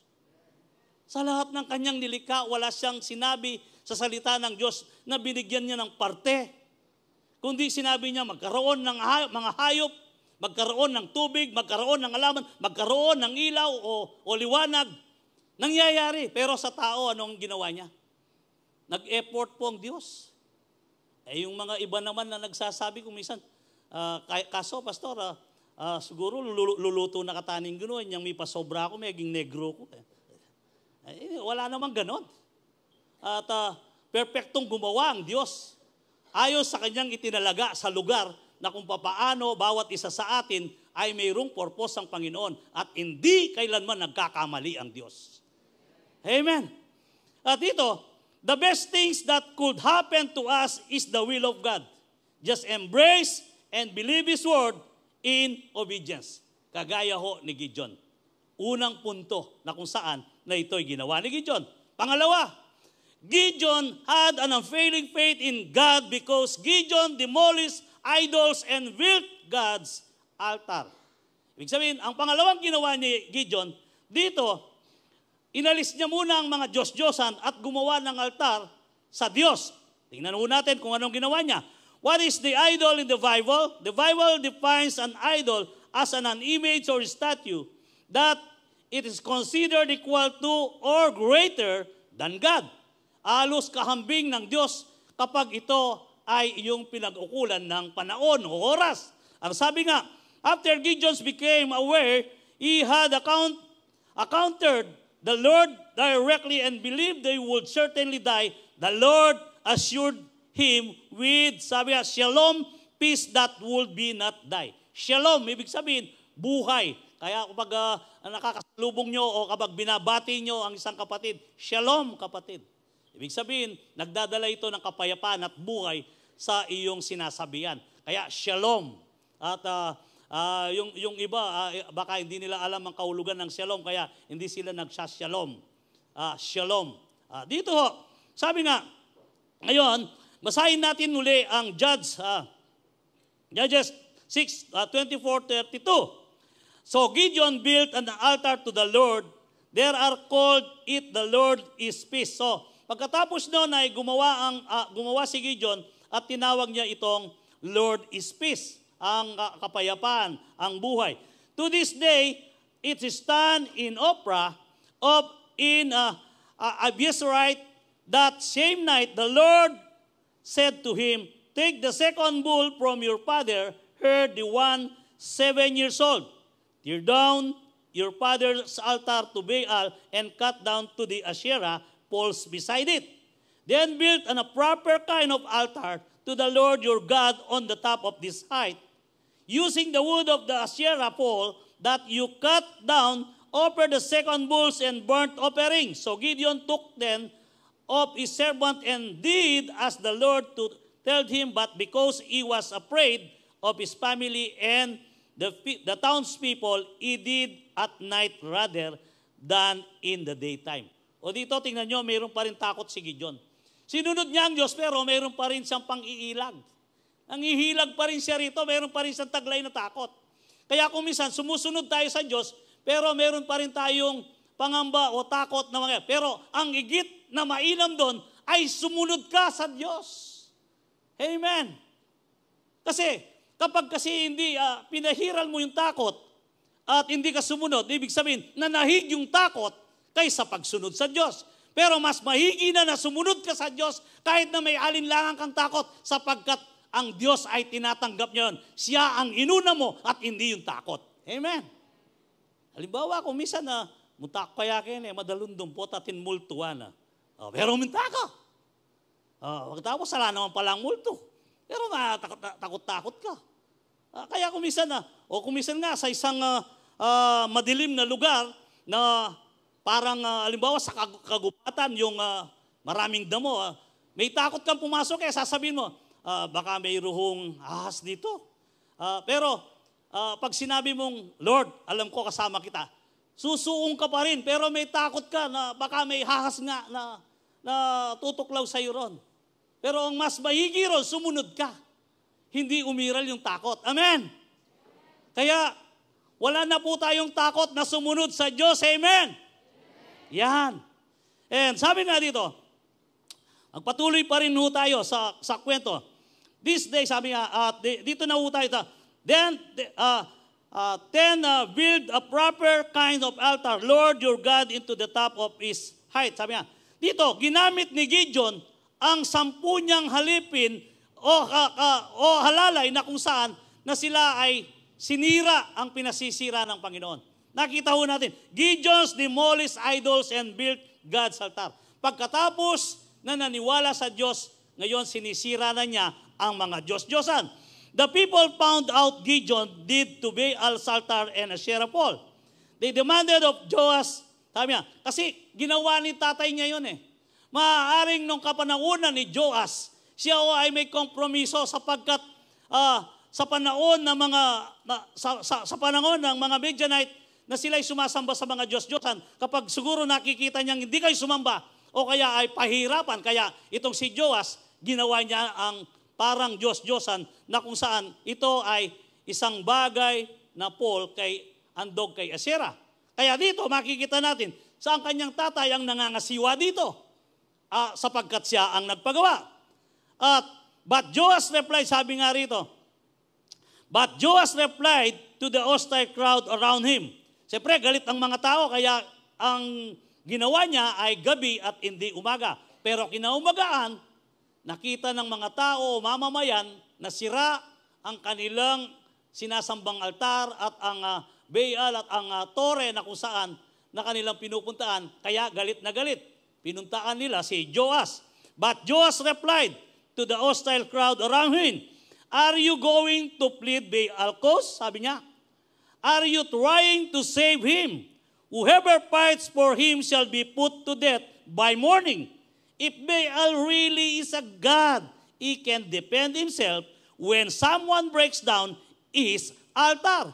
Sa lahat ng kanyang nilikha, wala siyang sinabi sa salita ng Diyos na binigyan niya ng parte. Kundi sinabi niya, magkaroon ng mga hayop, magkaroon ng tubig, magkaroon ng halaman, magkaroon ng ilaw o liwanag. Nangyayari. Pero sa tao, ano ang ginawa niya? Nag-effort po ang Diyos. Yung mga iba naman na nagsasabi kung minsan, kaso, pastor, siguro luluto na kataning gano'n, yung may pasobra ako, may aging negro ko. Wala namang ganon. At perfectong gumawa ang Diyos. Ayos sa kanyang itinalaga sa lugar na kung papaano bawat isa sa atin ay mayroong purpose ang Panginoon at hindi kailanman nagkakamali ang Diyos. Amen. At ito, the best things that could happen to us is the will of God. Just embrace and believe His word in obedience. Kagaya ho ni Gideon. Unang punto na kung saan na ito'y ginawa ni Gideon. Pangalawa, Gideon had an unfailing faith in God because Gideon demolished idols and built God's altar. Ibig sabihin, ang pangalawang ginawa ni Gideon, dito, inalis niya muna ang mga Diyos-Diyosan at gumawa ng altar sa Diyos. Tingnan mo natin kung anong ginawa niya. What is the idol in the Bible? The Bible defines an idol as an image or statue that it is considered equal to or greater than God. Alos kahambing ng Diyos kapag ito ay iyong pinag-ukulan ng panahon o oras. Ang sabi nga, after Gideon became aware, he had encountered the Lord directly and believed they would certainly die. The Lord assured him with, sabi nga, shalom, peace that would be not die. Shalom, ibig sabihin, buhay. Kaya kapag nakakasalubong nyo o kapag binabati nyo ang isang kapatid, shalom kapatid. Ibig sabihin, nagdadala ito ng kapayapaan at buhay sa iyong sinasabihan. Kaya shalom. At yung iba, baka hindi nila alam ang kahulugan ng shalom, kaya hindi sila nagsashalom. Shalom. Dito ho, sabi nga, ngayon, basahin natin muli ang Judges 6:24-32. So Gideon built an altar to the Lord. There are called it the Lord is peace. So pagkatapos noon ay gumawa si Gideon at tinawag niya itong Lord is peace, ang kapayapaan, ang buhay. To this day, it is stand in Ophrah in Abiezrite. That same night, the Lord said to him, take the second bull from your father, herd the one 7 years old. Tear down your father's altar to Baal and cut down to the Asherah poles beside it. Then build a proper kind of altar to the Lord your God on the top of this height. Using the wood of the Asherah pole that you cut down, offer the second bulls and burnt offerings. So Gideon took then of his servant and did as the Lord told him, but because he was afraid of his family and the townspeople, he did at night rather than in the daytime. O dito, tingnan nyo, mayroon pa rin takot si Gideon. Sinunod niya ang Diyos, pero mayroon pa rin siyang pang-iilag. Nangihilag pa rin siya rito, mayroon pa rin siyang taglay na takot. Kaya kung minsan, sumusunod tayo sa Diyos, pero mayroon pa rin tayong pangamba o takot na mga. Pero ang higit na mainam doon ay sumunod ka sa Diyos. Amen. Kapag hindi pinahiral mo yung takot at hindi ka sumunod, ibig sabihin, nanahig yung takot kaysa pagsunod sa Diyos. Pero mas mahigi na sumunod ka sa Diyos kahit na may alinlangan kang takot sapagkat ang Diyos ay tinatanggap niya yun. Siya ang inuna mo at hindi yung takot. Amen. Halimbawa, kung minsan mutak kaya kayo, madalundong po tatin multuan. Pero minta ka. Pagkatapos, sala naman palang multo. Pero takot-takot ka. Kaya kung minsan nga sa isang madilim na lugar na parang halimbawa sa kagubatan yung maraming damo, may takot kang pumasok sasabihin mo, baka may ruhong ahas dito. Pero pag sinabi mong, Lord, alam ko kasama kita, susuong ka pa rin, pero may takot ka na baka may ahas nga na tutuklaw sa iyo ron. Pero ang mas mahigi ron, sumunod ka. Hindi umiral yung takot. Amen? Kaya, wala na po tayong takot na sumunod sa Diyos. Amen? Yan. And sabi nga dito, magpatuloy pa rin ho tayo sa kwento. This day, sabi nga, dito na ho tayo. Then, build a proper kind of altar, Lord your God, into the top of his height. Sabi niya, dito, ginamit ni Gideon ang 10 niyang halipin o halalay na kung saan na sila ay sinira ang pinasisira ng Panginoon. Nakita ho natin, Gideon's demolished idols and built God's altar. Pagkatapos na naniwala sa Diyos, ngayon sinisira na niya ang mga Diyos-Diyosan. The people found out Gideon did to Baal's altar and Asherah pole. They demanded of Joash, sabi niya, kasi ginawa ni tatay niya yun eh. Maaaring nung kapanahunan ni Joash, siya ay may kompromiso sapagkat sa panahon ng sa panahon ng mga Midianite na sila ay sumasamba sa mga Diyos-Diyosan, kapag siguro nakikita niyang hindi kayo sumamba o kaya ay pahirapan, kaya itong si Joash, ginawa niya ang parang Diyos-Diyosan na kung saan ito ay isang bagay na pole kay andog kay Asherah. Kaya dito makikita natin sa ang kanyang tatay ang nangangasiwa dito sapagkat siya ang nagpagawa. But Joash replied, sabi nga rito, but Joash replied to the hostile crowd around him. Siyempre, galit ang mga tao, kaya ang ginawa niya ay gabi at hindi umaga. Pero kinaumagaan, nakita ng mga tao, mamamayan, na sira ang kanilang sinasambang altar at ang Baal at ang tore na kung saan na kanilang pinupuntaan, kaya galit na galit. Pinuntaan nila si Joash. But Joash replied to the hostile crowd around him, are you going to plead Baal cause? Sabi niya, are you trying to save him? Whoever fights for him shall be put to death by morning. If Baal really is a god, he can defend himself when someone breaks down his altar.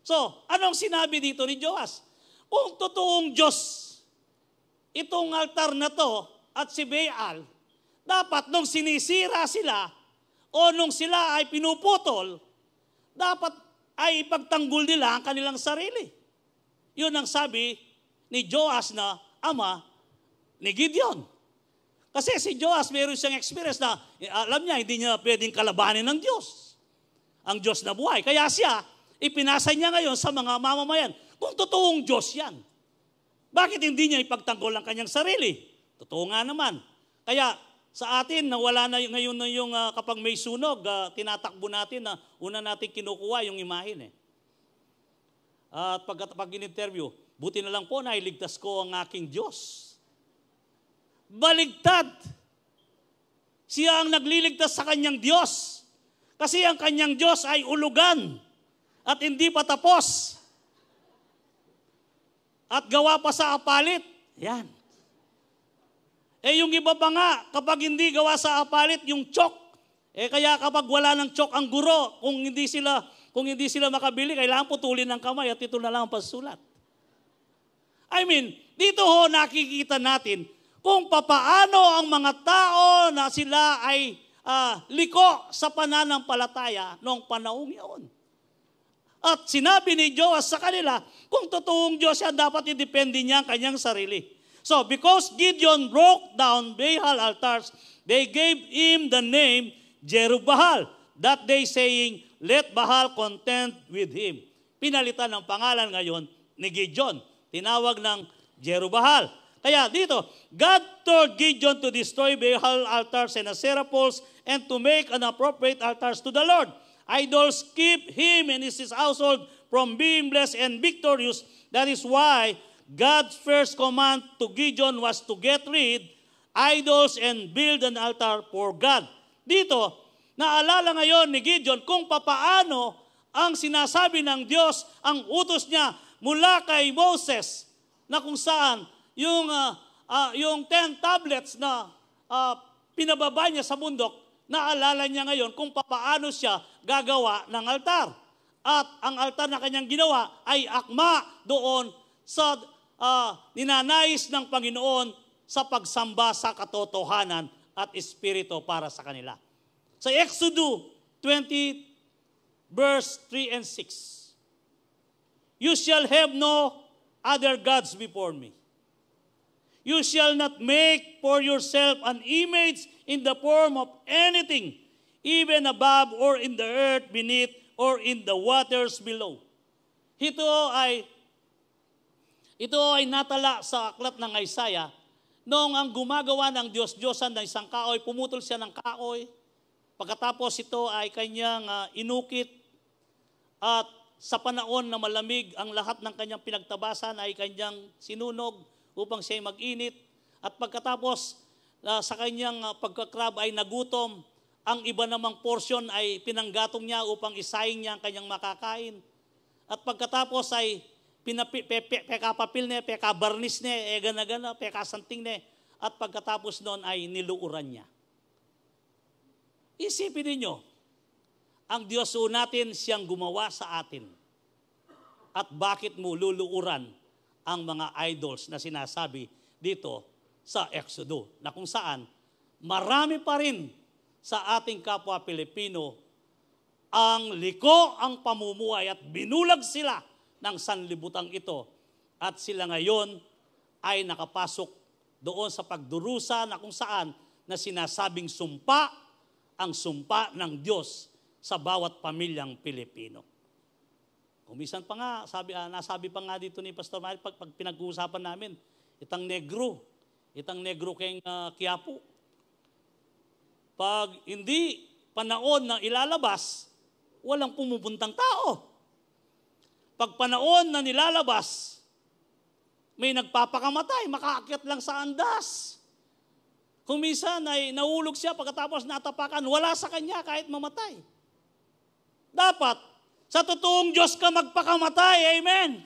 So, anong sinabi dito ni Joash? Kung totoong Diyos, itong altar na to at si Baal, dapat nung sinisira sila o nung sila ay pinuputol, dapat ay ipagtanggol nila ang kanilang sarili. Yun ang sabi ni Joash na ama ni Gideon. Kasi si Joash meron siyang experience na alam niya hindi niya pwedeng kalabanin ng Diyos. Ang Diyos na buhay. Kaya siya, ipinasa niya ngayon sa mga mamamayan. Kung totoong Diyos yan, bakit hindi niya ipagtanggol ang kanyang sarili? Totoo nga naman. Kaya sa atin, nawala na ngayon na yung kapag may sunog, tinatakbo natin na una natin kinukuha yung imahin. At pag in-interview, buti na lang po na iligtas ko ang aking Diyos. Baligtad. Siya ang nagliligtas sa kanyang Diyos. Kasi ang kanyang Diyos ay ulugan at hindi pa tapos. At gawa pa sa apalit. Yan. Yung iba pa nga, kapag hindi gawa sa apalit, yung chok. Kaya kapag wala ng chok ang guro, kung hindi sila makabili, kailangan putulin ng kamay at ito na lang ang pasulat. Dito ho nakikita natin kung papaano ang mga tao na sila ay liko sa pananampalataya noong panahong iyon. At sinabi ni Joash sa kanila, kung totoong Diyos siya, dapat i-depende niya ang kanyang sarili. So, because Gideon broke down Baal altars, they gave him the name Jerubbaal, that day saying, let Baal contend with him. Pinalitan ng pangalan ngayon ni Gideon. Tinawag ng Jerubbaal. Kaya dito, God told Gideon to destroy Baal altars and Asherah poles and to make an appropriate altars to the Lord. Idols keep him and his household from being blessed and victorious. That is why God's first command to Gideon was to get rid idols and build an altar for God. Dito, naalala ngayon ni Gideon kung papaano ang sinasabi ng Diyos, ang utos niya mula kay Moses, na kung saan yung 10 tablets na pinababa niya sa bundok, naalala niya ngayon kung papaano siya gagawa ng altar. At ang altar na kanyang ginawa ay akma doon sa ninanais ng Panginoon sa pagsamba sa katotohanan at espiritu para sa kanila. Sa Exodus 20, verse 3 and 6, you shall have no other gods before me. You shall not make for yourself an image in the form of anything, even above or in the earth beneath or in the waters below. ito ay natala sa aklat ng Isaiah. Noong ang gumagawa ng Diyos-Diyosan ng isang kahoy, pumutol siya ng kahoy. Pagkatapos ito ay kanyang inukit. At sa panahon na malamig, ang lahat ng kanyang pinagtabasan ay kanyang sinunog upang siya mag-init. At pagkatapos sa kanyang pagkakrab ay nagutom, ang iba namang portion ay pinanggatong niya upang isaing niya ang kanyang makakain. At pagkatapos ay pekapapil niya, pekabarnis niya, gana-gana, pekasanting niya. At pagkatapos noon ay niluuran niya. Isipin ninyo, ang Diyos natin siyang gumawa sa atin. At bakit mo luluuran ang mga idols na sinasabi dito sa Exodo, na kung saan marami pa rin sa ating kapwa Pilipino ang liko ang pamumuhay at binulag sila ng sanlibutan ito. At sila ngayon ay nakapasok doon sa pagdurusa na kung saan na sinasabing sumpa, ang sumpa ng Diyos sa bawat pamilyang Pilipino. Kumisan pa nga, nasabi pa nga dito ni Pastor Mario pag pinag-uusapan namin, itang negro kayong Quiapo. Pag hindi panahon na ilalabas, walang pumupuntang tao. Pag panahon na nilalabas, may nagpapakamatay, makaakyat lang sa andas. Kung minsan ay nahulog siya pagkatapos natapakan, wala sa kanya kahit mamatay. Dapat, sa totoong Diyos ka magpakamatay, amen.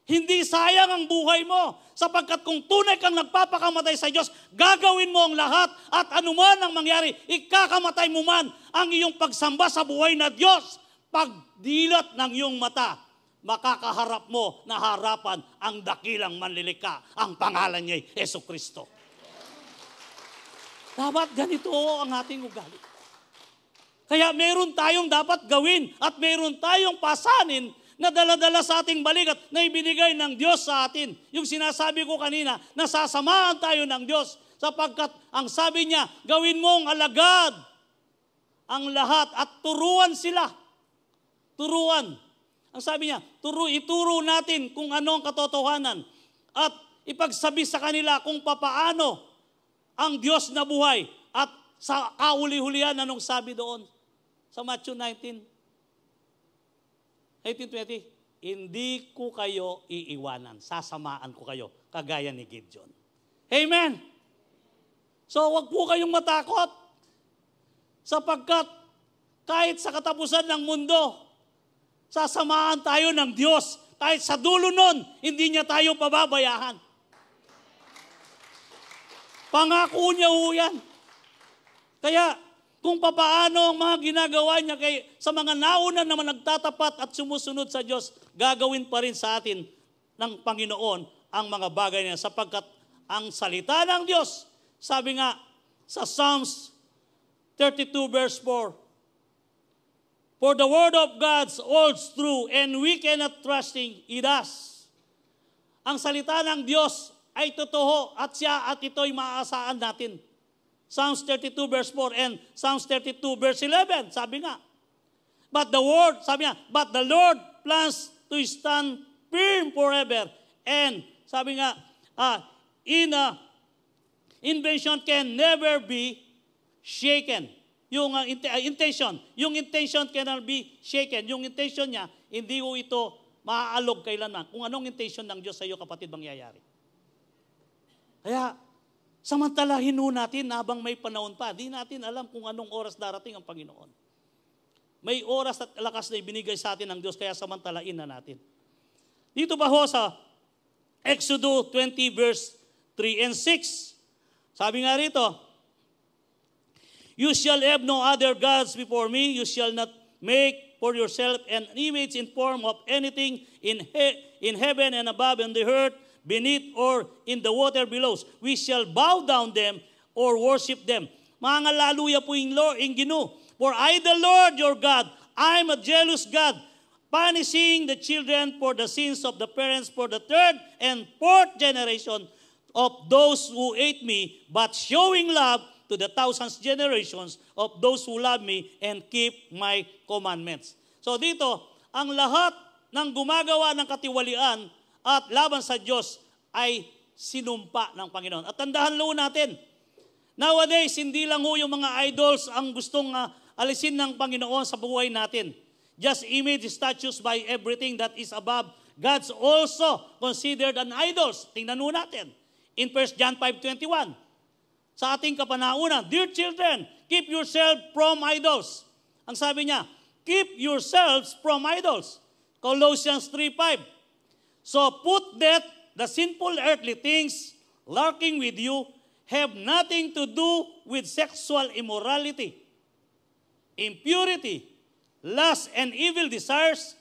Hindi sayang ang buhay mo, sapagkat kung tunay kang nagpapakamatay sa Diyos, gagawin mo ang lahat at anuman ang mangyari, ikakamatay mo man ang iyong pagsamba sa buhay na Diyos. Pagdilat ng iyong mata, makakaharap mo na harapan ang dakilang manlilikha, ang pangalan niya ay Jesucristo. Dapat ganito ang ating ugali. Kaya meron tayong dapat gawin at meron tayong pasanin na dala-dala sa ating balikat na ibinigay ng Diyos sa atin. Yung sinasabi ko kanina, nasasamahan tayo ng Diyos sapagkat ang sabi niya, gawin mong alagad ang lahat at turuan sila. Turuan. Ang sabi niya, ituro natin kung ano ang katotohanan at ipagsabi sa kanila kung papaano ang Diyos na buhay. At sa kauli-hulihan, anong sabi doon? Sa Matthew 19:20, hindi ko kayo iiwanan, sasamaan ko kayo, kagaya ni Gideon. Amen! So, wag po kayong matakot, sapagkat kahit sa katapusan ng mundo, sasamahan tayo ng Diyos. Kahit sa dulo nun, hindi niya tayo pababayaan. Pangako niya ho yan. Kaya, kung papaano ang mga ginagawa niya sa mga nauna naman nagtatapat at sumusunod sa Diyos, gagawin pa rin sa atin ng Panginoon ang mga bagay niya. Sapagkat ang salita ng Diyos, sabi nga sa Psalms 32 verse 4, for the word of God holds true and we cannot trusting it us. Ang salita ng Diyos ay totoo at ito'y maaasahan natin. Psalms 32 verse 4 and Psalms 32 verse 11, sabi nga. But the Lord plans to stand firm forever. And sabi nga, invention can never be shaken. Yung intention cannot be shaken. Yung intention niya, hindi ko ito maaalog kailanman. Kung anong intention ng Diyos sa iyo, kapatid, mangyayari. Kaya, samantalahin natin habang may panahon pa. Di natin alam kung anong oras darating ang Panginoon. May oras at lakas na ibinigay sa atin ng Diyos, kaya samantalain na natin. Dito ba ho sa Exodo 20 verse 3 and 6, sabi nga rito, you shall have no other gods before me, you shall not make for yourself an image in form of anything in heaven and above and the earth, beneath or in the water below. We shall bow down them or worship them. Mga laluya po yung Gino. For I, the Lord your God, I am a jealous God, punishing the children for the sins of the parents for the third and fourth generation of those who hate me, but showing love to the thousands generations of those who love me and keep my commandments. So dito, ang lahat ng gumagawa ng katiwalian at laban sa Diyos ay sinumpa ng Panginoon. At tandaan lo natin, nowadays, hindi lang ho yung mga idols ang gustong alisin ng Panginoon sa buhay natin. Just image statues by everything that is above. God's also considered an idols. Tingnan ho natin. In 1 John 5:21, sa ating kapanaunan, dear children, keep yourself from idols. Ang sabi niya, keep yourselves from idols. Colossians 3:5. So put that the sinful earthly things lurking with you have nothing to do with sexual immorality, impurity, lust, and evil desires.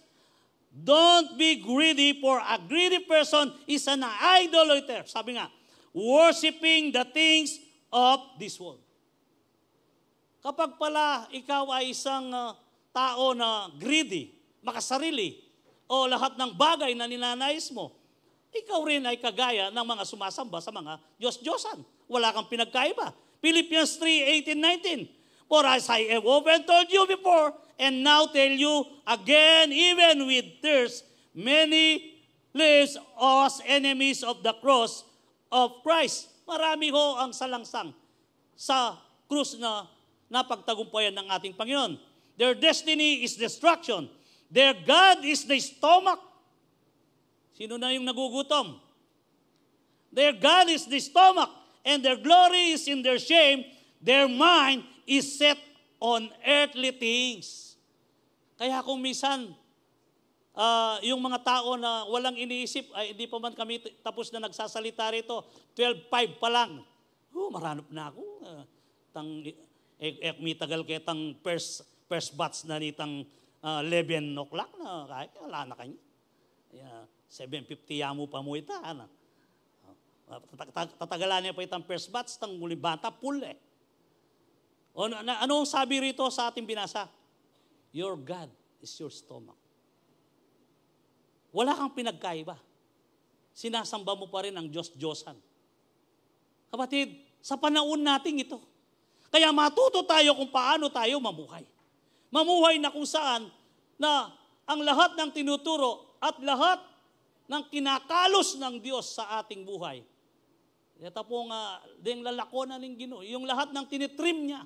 Don't be greedy, for a greedy person is an idolater. Sabi nga, worshiping the things of this world. Kapag pala ikaw ay isang tao na greedy, makasarili, o lahat ng bagay na ninanais mo, ikaw rin ay kagaya ng mga sumasamba sa mga Diyos-Diyosan. Wala kang pinagkaiba. Philippians 3:18-19. For as I have often told you before, and now tell you again, even with tears, many lives as enemies of the cross of Christ. Marami ho ang salangsang sa krus na napagtagumpayan ng ating Panginoon. Their destiny is destruction. Their God is the stomach. Sino na yung nagugutom? Their God is the stomach, and their glory is in their shame. Their mind is set on earthly things. Kaya kung minsan, yung mga tao na walang iniisip, ay hindi pa man kami tapos na nagsasalita rito, 12:05 pa lang. Maranop na ako. May tagal kitang first batch na nitang 11 o'clock na kahit wala na kanya. 7:50 yamu pa mo ita. Tatagalan niya pa itang first batch, tang muling bata, full eh. Ano sabi rito sa ating binasa? Your God is your stomach. Wala kang pinagkaiba. Sinasamba mo pa rin ang Diyos-Diyosan. Kapatid, sa panahon nating ito, kaya matuto tayo kung paano tayo mamuhay. Mamuhay na kung saan na ang lahat ng tinuturo at lahat ng kinakalos ng Diyos sa ating buhay. Ito po nga, ding lalako na ng Ginoo, yung lahat ng tinitrim niya.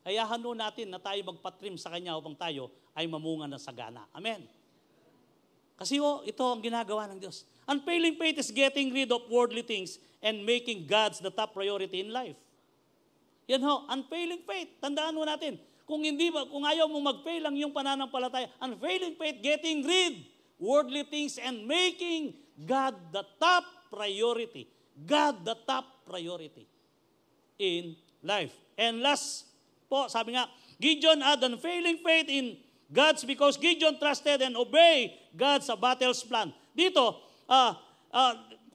Hayahan ho natin na tayo magpatrim sa Kanya upang tayo ay mamunga ng sagana. Amen. Kasi ito ang ginagawa ng Diyos. Unfailing faith is getting rid of worldly things and making God's the top priority in life. Yan ho, unfailing faith. Tandaan mo natin, kung ayaw mo mag-fail ang iyong pananampalataya, unfailing faith, getting rid worldly things and making God the top priority. God the top priority in life. And last po, sabi nga, Gideon had unfailing faith in God's because Gideon trusted and obeyed God's battle's plan. Dito,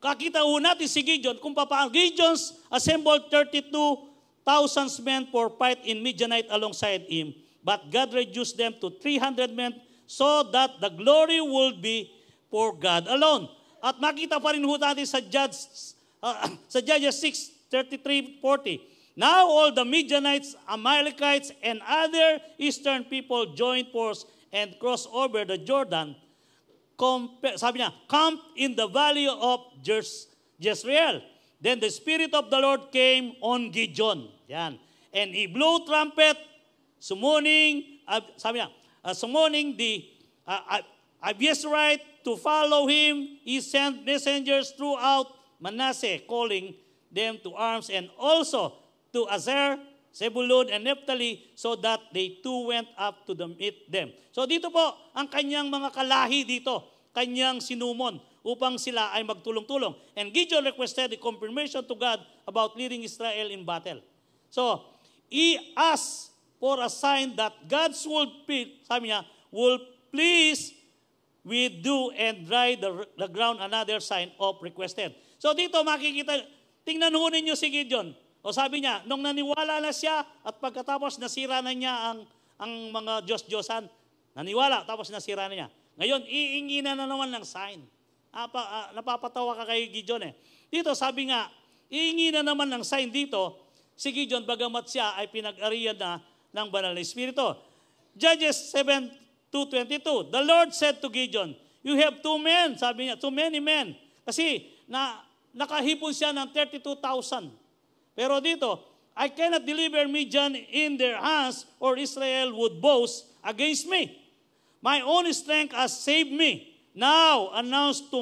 kakita ho natin si Gideon kung paano Gideon's assembled 32,000 men for fight in Midianite alongside him. But God reduced them to 300 men so that the glory would be for God alone. At makita pa rin ho natin sa Judges 6:33-40. Now all the Midianites, Amalekites, and other eastern people joined force and crossed over the Jordan. Sabi niya, camped in the valley of Jezreel. Then the Spirit of the Lord came on Gideon. Yan. And he blew trumpet, summoning the Abiezrite to follow him. He sent messengers throughout Manasseh, calling them to arms, and also to Aser, Zebulun, and Naphtali, so that they too went up to meet them. So dito po, ang kanyang mga kalahi dito, kanyang sinumon, upang sila ay magtulong-tulong. And Gideon requested a confirmation to God about leading Israel in battle. So, he asked for a sign that God's will please we do and dry the ground, another sign of requested. So dito makikita, tingnan ho ninyo si Gideon. O sabi niya, nung naniwala na siya at pagkatapos nasira na niya ang mga Diyos-Diyosan, naniwala tapos nasira na niya. Ngayon, iingi na naman ng sign. Napapatawa ka kay Gideon eh. Dito sabi nga, iingi na naman ng sign dito, si Gideon bagamat siya ay pinag-arian na ng banal na Espiritu. Judges 7:2 2:22. The Lord said to Gideon, you have 2 men, sabi niya, too many men. Kasi nakahipon siya ng 32,000. Pero dito, I cannot deliver Midian in their hands, or Israel would boast against me. My own strength has saved me. Now announce to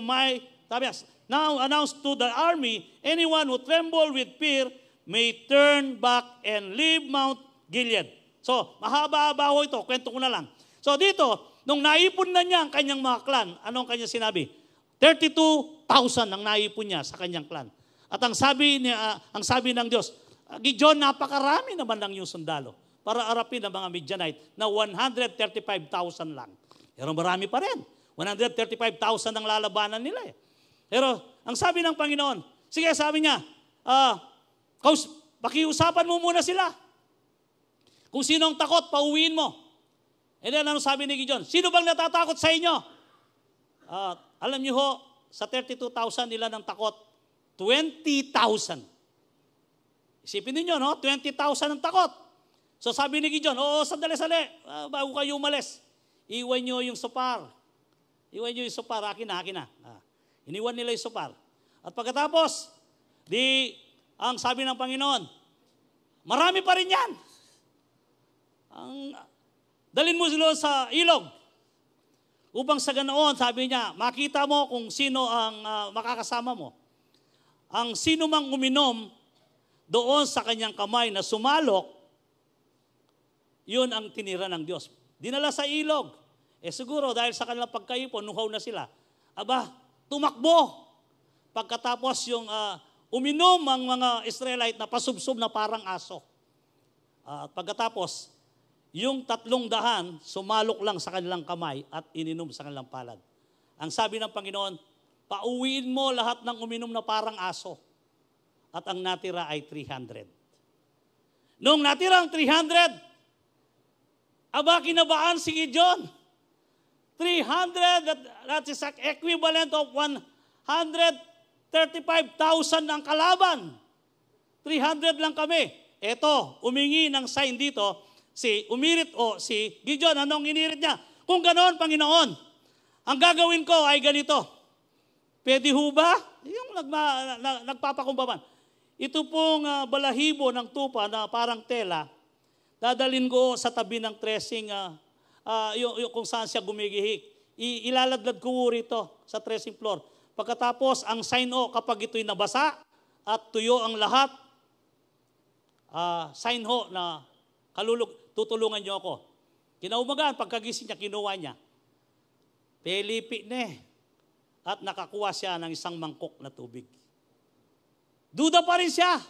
the army, anyone who tremble with fear may turn back and leave Mount Gilead. So, mahaba-haba ho ito, kwento ko na lang. So dito, nung naipon na niya ang kanyang mga clan, anong kanyang sinabi? 32,000 ang naipon niya sa kanyang clan. At ang sabi ng Diyos, Gideon, napakarami naman ng iyong sundalo para arapin ang mga Midianite na 135,000 lang. Pero marami pa rin. 135,000 ang lalabanan nila eh. Pero ang sabi ng Panginoon, sige, sabi niya, pakiusapan mo muna sila. Kung sino ang takot, pauwiin mo. And then, ano sabi ni Gideon? Sino bang natatakot sa inyo? Alam niyo ho, sa 32,000 nila ng takot, 20,000. Isipin niyo, no? 20,000 ang takot. So sabi ni Gideon, sandali, bago kayo umalis, iwan niyo yung sopar. Akin na. Iniwan nila yung sopar. At pagkatapos, ang sabi ng Panginoon, marami pa rin yan. Dalhin mo sila sa ilog. Upang sa ganoon, sabi niya, makita mo kung sino ang makakasama mo. Ang sino mang uminom doon sa kanyang kamay na sumalok, yun ang tinira ng Diyos. Dinala sa ilog. Siguro dahil sa kanilang pagkaipon, nuhaw na sila. Tumakbo. Pagkatapos yung uminom ang mga Israelite na pasubsob na parang aso. At pagkatapos, yung 300 sumalok lang sa kanilang kamay at ininom sa kanilang palad. Ang sabi ng Panginoon, pauwiin mo lahat ng uminom na parang aso. At ang natira ay 300. Nung natira ang 300, kinabaan si Gideon. 300, that is equivalent of 135,000 ang kalaban. 300 lang kami. Eto, umingi ng sign dito, si Gideon, anong inirit niya? Kung ganoon, Panginoon, ang gagawin ko ay ganito. Pwede ho ba? Yung nagpapakumbaban. Ito pong balahibo ng tupa na parang tela, dadalhin ko sa tabi ng tressing, kung saan siya gumigihik. Ilaladlad ko rito sa tressing floor. Pagkatapos, ang sign kapag ito'y nabasa at tuyo ang lahat, sign na tutulungan niyo ako. Kinaumagaan, pagkagising niya, kinuha niya. Pelipi at nakakuha siya ng isang mangkok na tubig. Duda pa rin siya.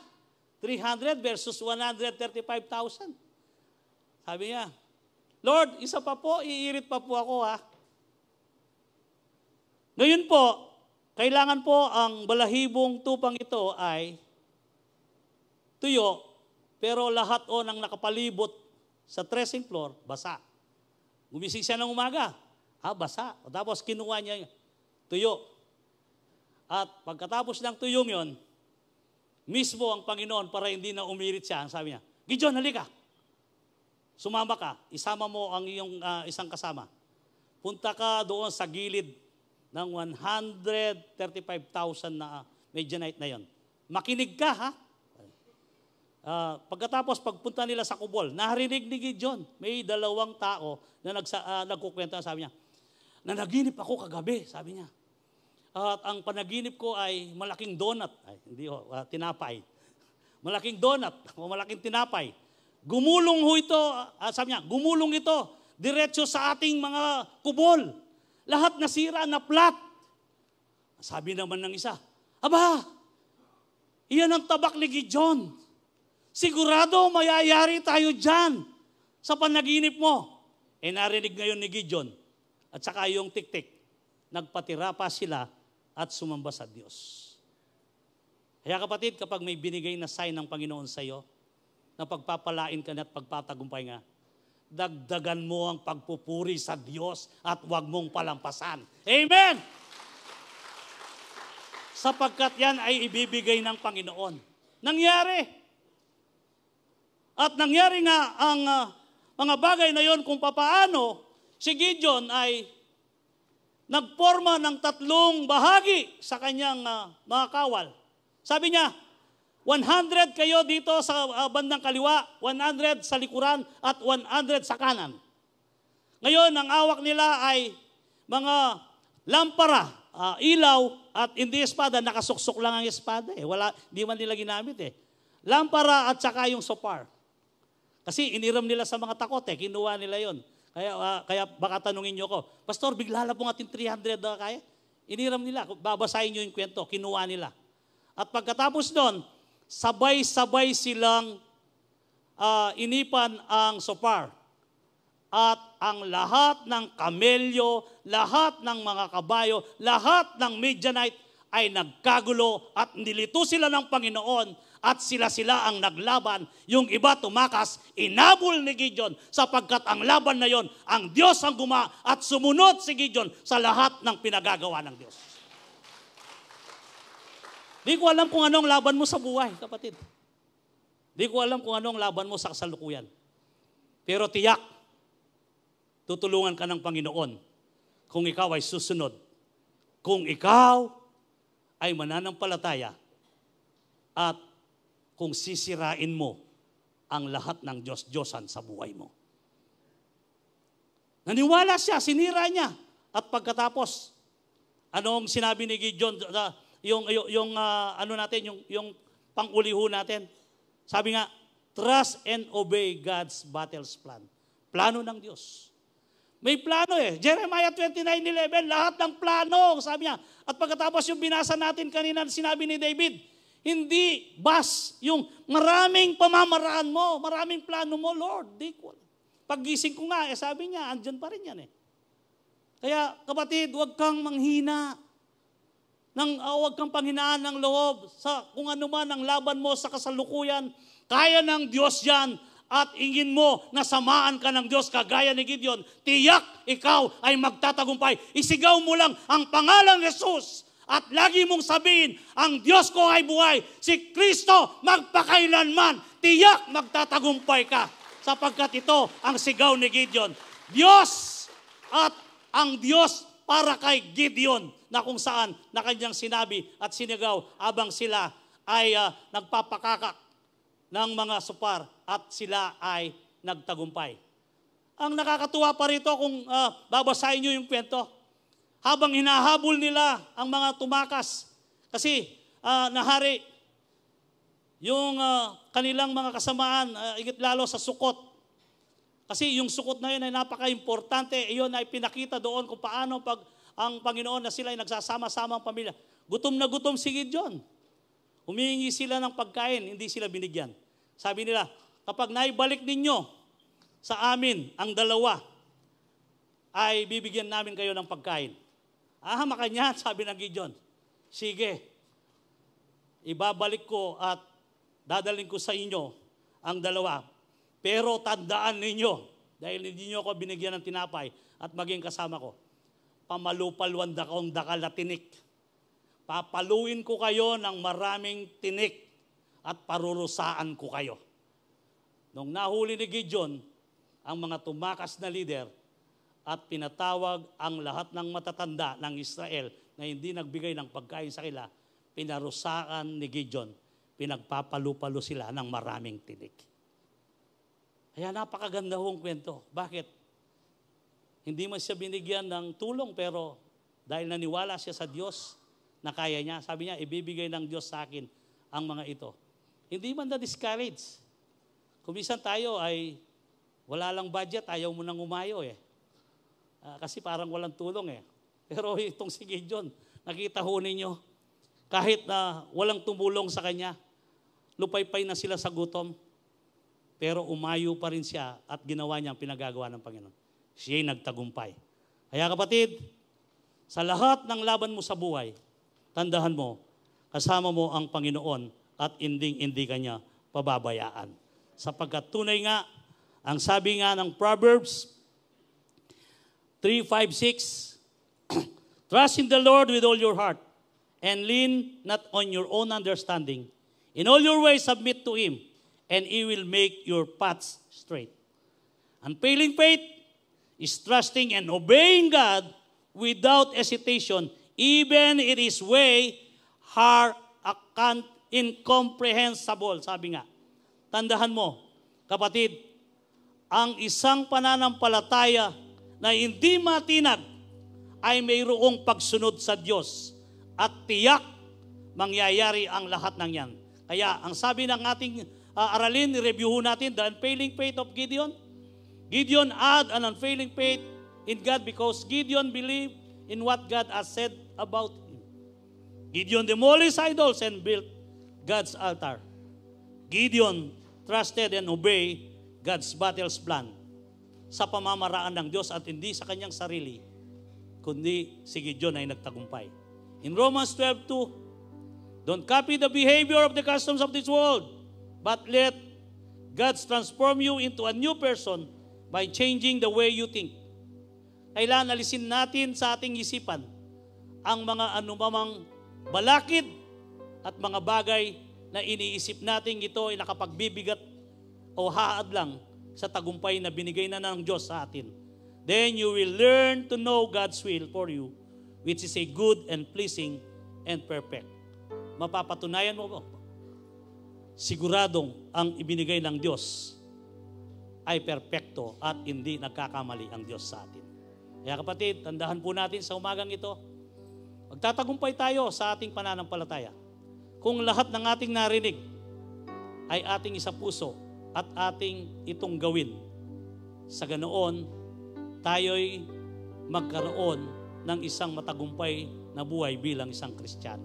300 versus 135,000. Sabi niya, Lord, isa pa po, iirit pa po ako ha. Ngayon po, kailangan po ang balahibong tupang ito ay tuyo, pero lahat ng nakapalibot sa threshing floor, basa. Gumising siya ng umaga, basa. O tapos kinuha niya tuyo. At pagkatapos ng tuyong yon, mismo ang Panginoon para hindi na umirit siya, sabi niya, Gideon, halika. Sumama ka, isama mo ang iyong isang kasama. Punta ka doon sa gilid ng 135,000 na Midianite na yon. Makinig ka ha. Pagkatapos pagpunta nila sa kubol, narinig ni Gideon, may 2 tao na nagkukwento, sabi niya, nanaginip ako kagabi, sabi niya. At ang panaginip ko ay malaking donut, tinapay. Malaking donut o malaking tinapay. Gumulong ho ito, sabi niya, gumulong ito diretso sa ating mga kubol. Lahat nasira na flat. Sabi naman ng isa, iyan ang tabak ni Gideon. Sigurado mayayari tayo dyan sa panaginip mo. Narinig ngayon ni Gideon at saka yung tik-tik. Nagpatira pa sila at sumamba sa Diyos. Kaya kapatid, kapag may binigay na sign ng Panginoon sa iyo, na pagpapalain ka na at pagpatagumpay nga, dagdagan mo ang pagpupuri sa Diyos at huwag mong palampasan. Amen! Sapagkat yan ay ibibigay ng Panginoon. Nangyari. At nangyari nga ang mga bagay na yon kung papaano si Gideon ay nagporma ng 3 bahagi sa kanyang mga kawal. Sabi niya, 100 kayo dito sa bandang kaliwa, 100 sa likuran, at 100 sa kanan. Ngayon, ang awak nila ay mga lampara, ilaw, at hindi espada, nakasuksok lang ang espada. Di man nila ginamit Lampara at saka yung sopar. Kasi iniram nila sa mga takot kinuha nila yon. Kaya baka tanungin nyo ko, Pastor, bigla na po ating 300 kaya? Iniram nila, babasahin nyo yung kwento, kinuha nila. At pagkatapos doon, sabay-sabay silang inipan ang sopar. At ang lahat ng kamelyo, lahat ng mga kabayo, lahat ng Midianite ay nagkagulo at nilito sila ng Panginoon at sila ang naglaban. Yung iba tumakas, inabol ni Gideon sapagkat ang laban na yon, ang Diyos ang at sumunod si Gideon sa lahat ng pinagagawa ng Diyos. Di ko alam kung anong laban mo sa buhay, kapatid. Di ko alam kung anong laban mo sa kasalukuyan. Pero tiyak, tutulungan ka ng Panginoon kung ikaw ay susunod. Kung ikaw ay mananampalataya at kung sisirain mo ang lahat ng Diyos-Diyosan sa buhay mo. Naniwala siya, sinira niya. At pagkatapos, anong sinabi ni Gideon, yung panguliho natin? Sabi nga, trust and obey God's battles plan. Plano ng Diyos. May plano Jeremiah 29:11, lahat ng plano, sabi niya. At pagkatapos yung binasa natin kanina, sinabi ni David, hindi yung maraming pamamaraan mo, maraming plano mo, Lord. Paggising ko nga, sabi niya, andyan pa rin yan Kaya kapatid, huwag kang manghina. Huwag kang panghinaan ng loob sa kung ano man ang laban mo sa kasalukuyan. Kaya ng Diyos yan. At ingin mo na samaan ka ng Diyos kagaya ni Gideon, tiyak ikaw ay magtatagumpay. Isigaw mo lang ang pangalang Jesus at lagi mong sabihin, ang Diyos ko ay buhay. Si Kristo magpakailanman. Tiyak magtatagumpay ka. Sapagkat ito ang sigaw ni Gideon. Diyos at ang Diyos para kay Gideon na kung saan na kanyang sinabi at sinigaw abang sila ay nagpapakakak ng mga supar at sila ay nagtagumpay. Ang nakakatuwa pa rito kung babasahin nyo yung kwento, habang hinahabol nila ang mga tumakas, kasi nahari yung kanilang mga kasamaan, higit lalo sa Sukot. Kasi yung Sukot na yun ay napaka-importante, iyon ay pinakita doon kung paano pag ang Panginoon na sila ay nagsasama-sama ang pamilya. Gutom na gutom si Gideon. Humihingi sila ng pagkain, hindi sila binigyan. Sabi nila, kapag naibalik ninyo sa amin ang 2, ay bibigyan namin kayo ng pagkain. Makanya, sabi ng Gideon, sige, ibabalik ko at dadalhin ko sa inyo ang 2. Pero tandaan ninyo, dahil hindi nyo ako binigyan ng tinapay at maging kasama ko, pamalupalwan akong dakal na tinik. Papaluin ko kayo ng maraming tinik at parurusaan ko kayo. Nung nahuli ni Gideon ang mga tumakas na leader at pinatawag ang lahat ng matatanda ng Israel na hindi nagbigay ng pagkain sa kanila, pinarusaan ni Gideon, pinagpapalu-palo sila ng maraming tinik. Kaya napakaganda hong kwento. Bakit? Hindi man siya binigyan ng tulong, pero dahil naniwala siya sa Diyos na kaya niya, sabi niya, ibibigay ng Diyos sa akin ang mga ito. Hindi man na-discourage. Kung minsan tayo ay wala lang budget, ayaw mo nang umayo kasi parang walang tulong Pero itong si Gideon, nakita ho ninyo, kahit na walang tumulong sa kanya, lupaypay na sila sa gutom, pero umayo pa rin siya at ginawa niya ang pinagagawa ng Panginoon. Siya'y nagtagumpay. Kaya kapatid, sa lahat ng laban mo sa buhay, tandahan mo, kasama mo ang Panginoon at hindi kanya pababayaan. Sapagkat tunay nga, ang sabi nga ng Proverbs 3:5-6, trust in the Lord with all your heart and lean not on your own understanding. In all your ways submit to Him and He will make your paths straight. Unfailing faith is trusting and obeying God without hesitation, even it is way hard, incomprehensible. Sabi nga, tandahan mo, kapatid, ang isang pananampalataya na hindi matinag ay mayroong pagsunod sa Diyos at tiyak mangyayari ang lahat ng yan. Kaya ang sabi ng ating aralin, i-review natin, the unfailing faith of Gideon. Gideon had an unfailing faith in God because Gideon believed in what God has said about him. Gideon demolished idols and built God's altar. Gideon trusted and obeyed God's battle's plan sa pamamaraan ng Diyos at hindi sa kanyang sarili, kundi si Gideon ay nagtagumpay. In Romans 12:2, don't copy the behavior of the customs of this world, but let God transform you into a new person by changing the way you think. Kailangan alisin natin sa ating isipan ang mga anumamang balakid at mga bagay na iniisip natin ito ay nakapagbibigat o haad lang sa tagumpay na binigay na ng Diyos sa atin. Then you will learn to know God's will for you, which is a good and pleasing and perfect. Mapapatunayan mo po, siguradong ang ibinigay ng Diyos ay perpekto at hindi nagkakamali ang Diyos sa atin. Kaya kapatid, tandahan po natin sa umagang ito, magtatagumpay tayo sa ating pananampalataya. Kung lahat ng ating narinig ay ating isapuso at ating itong gawin, sa ganoon, tayo'y magkaroon ng isang matagumpay na buhay bilang isang Kristiyano.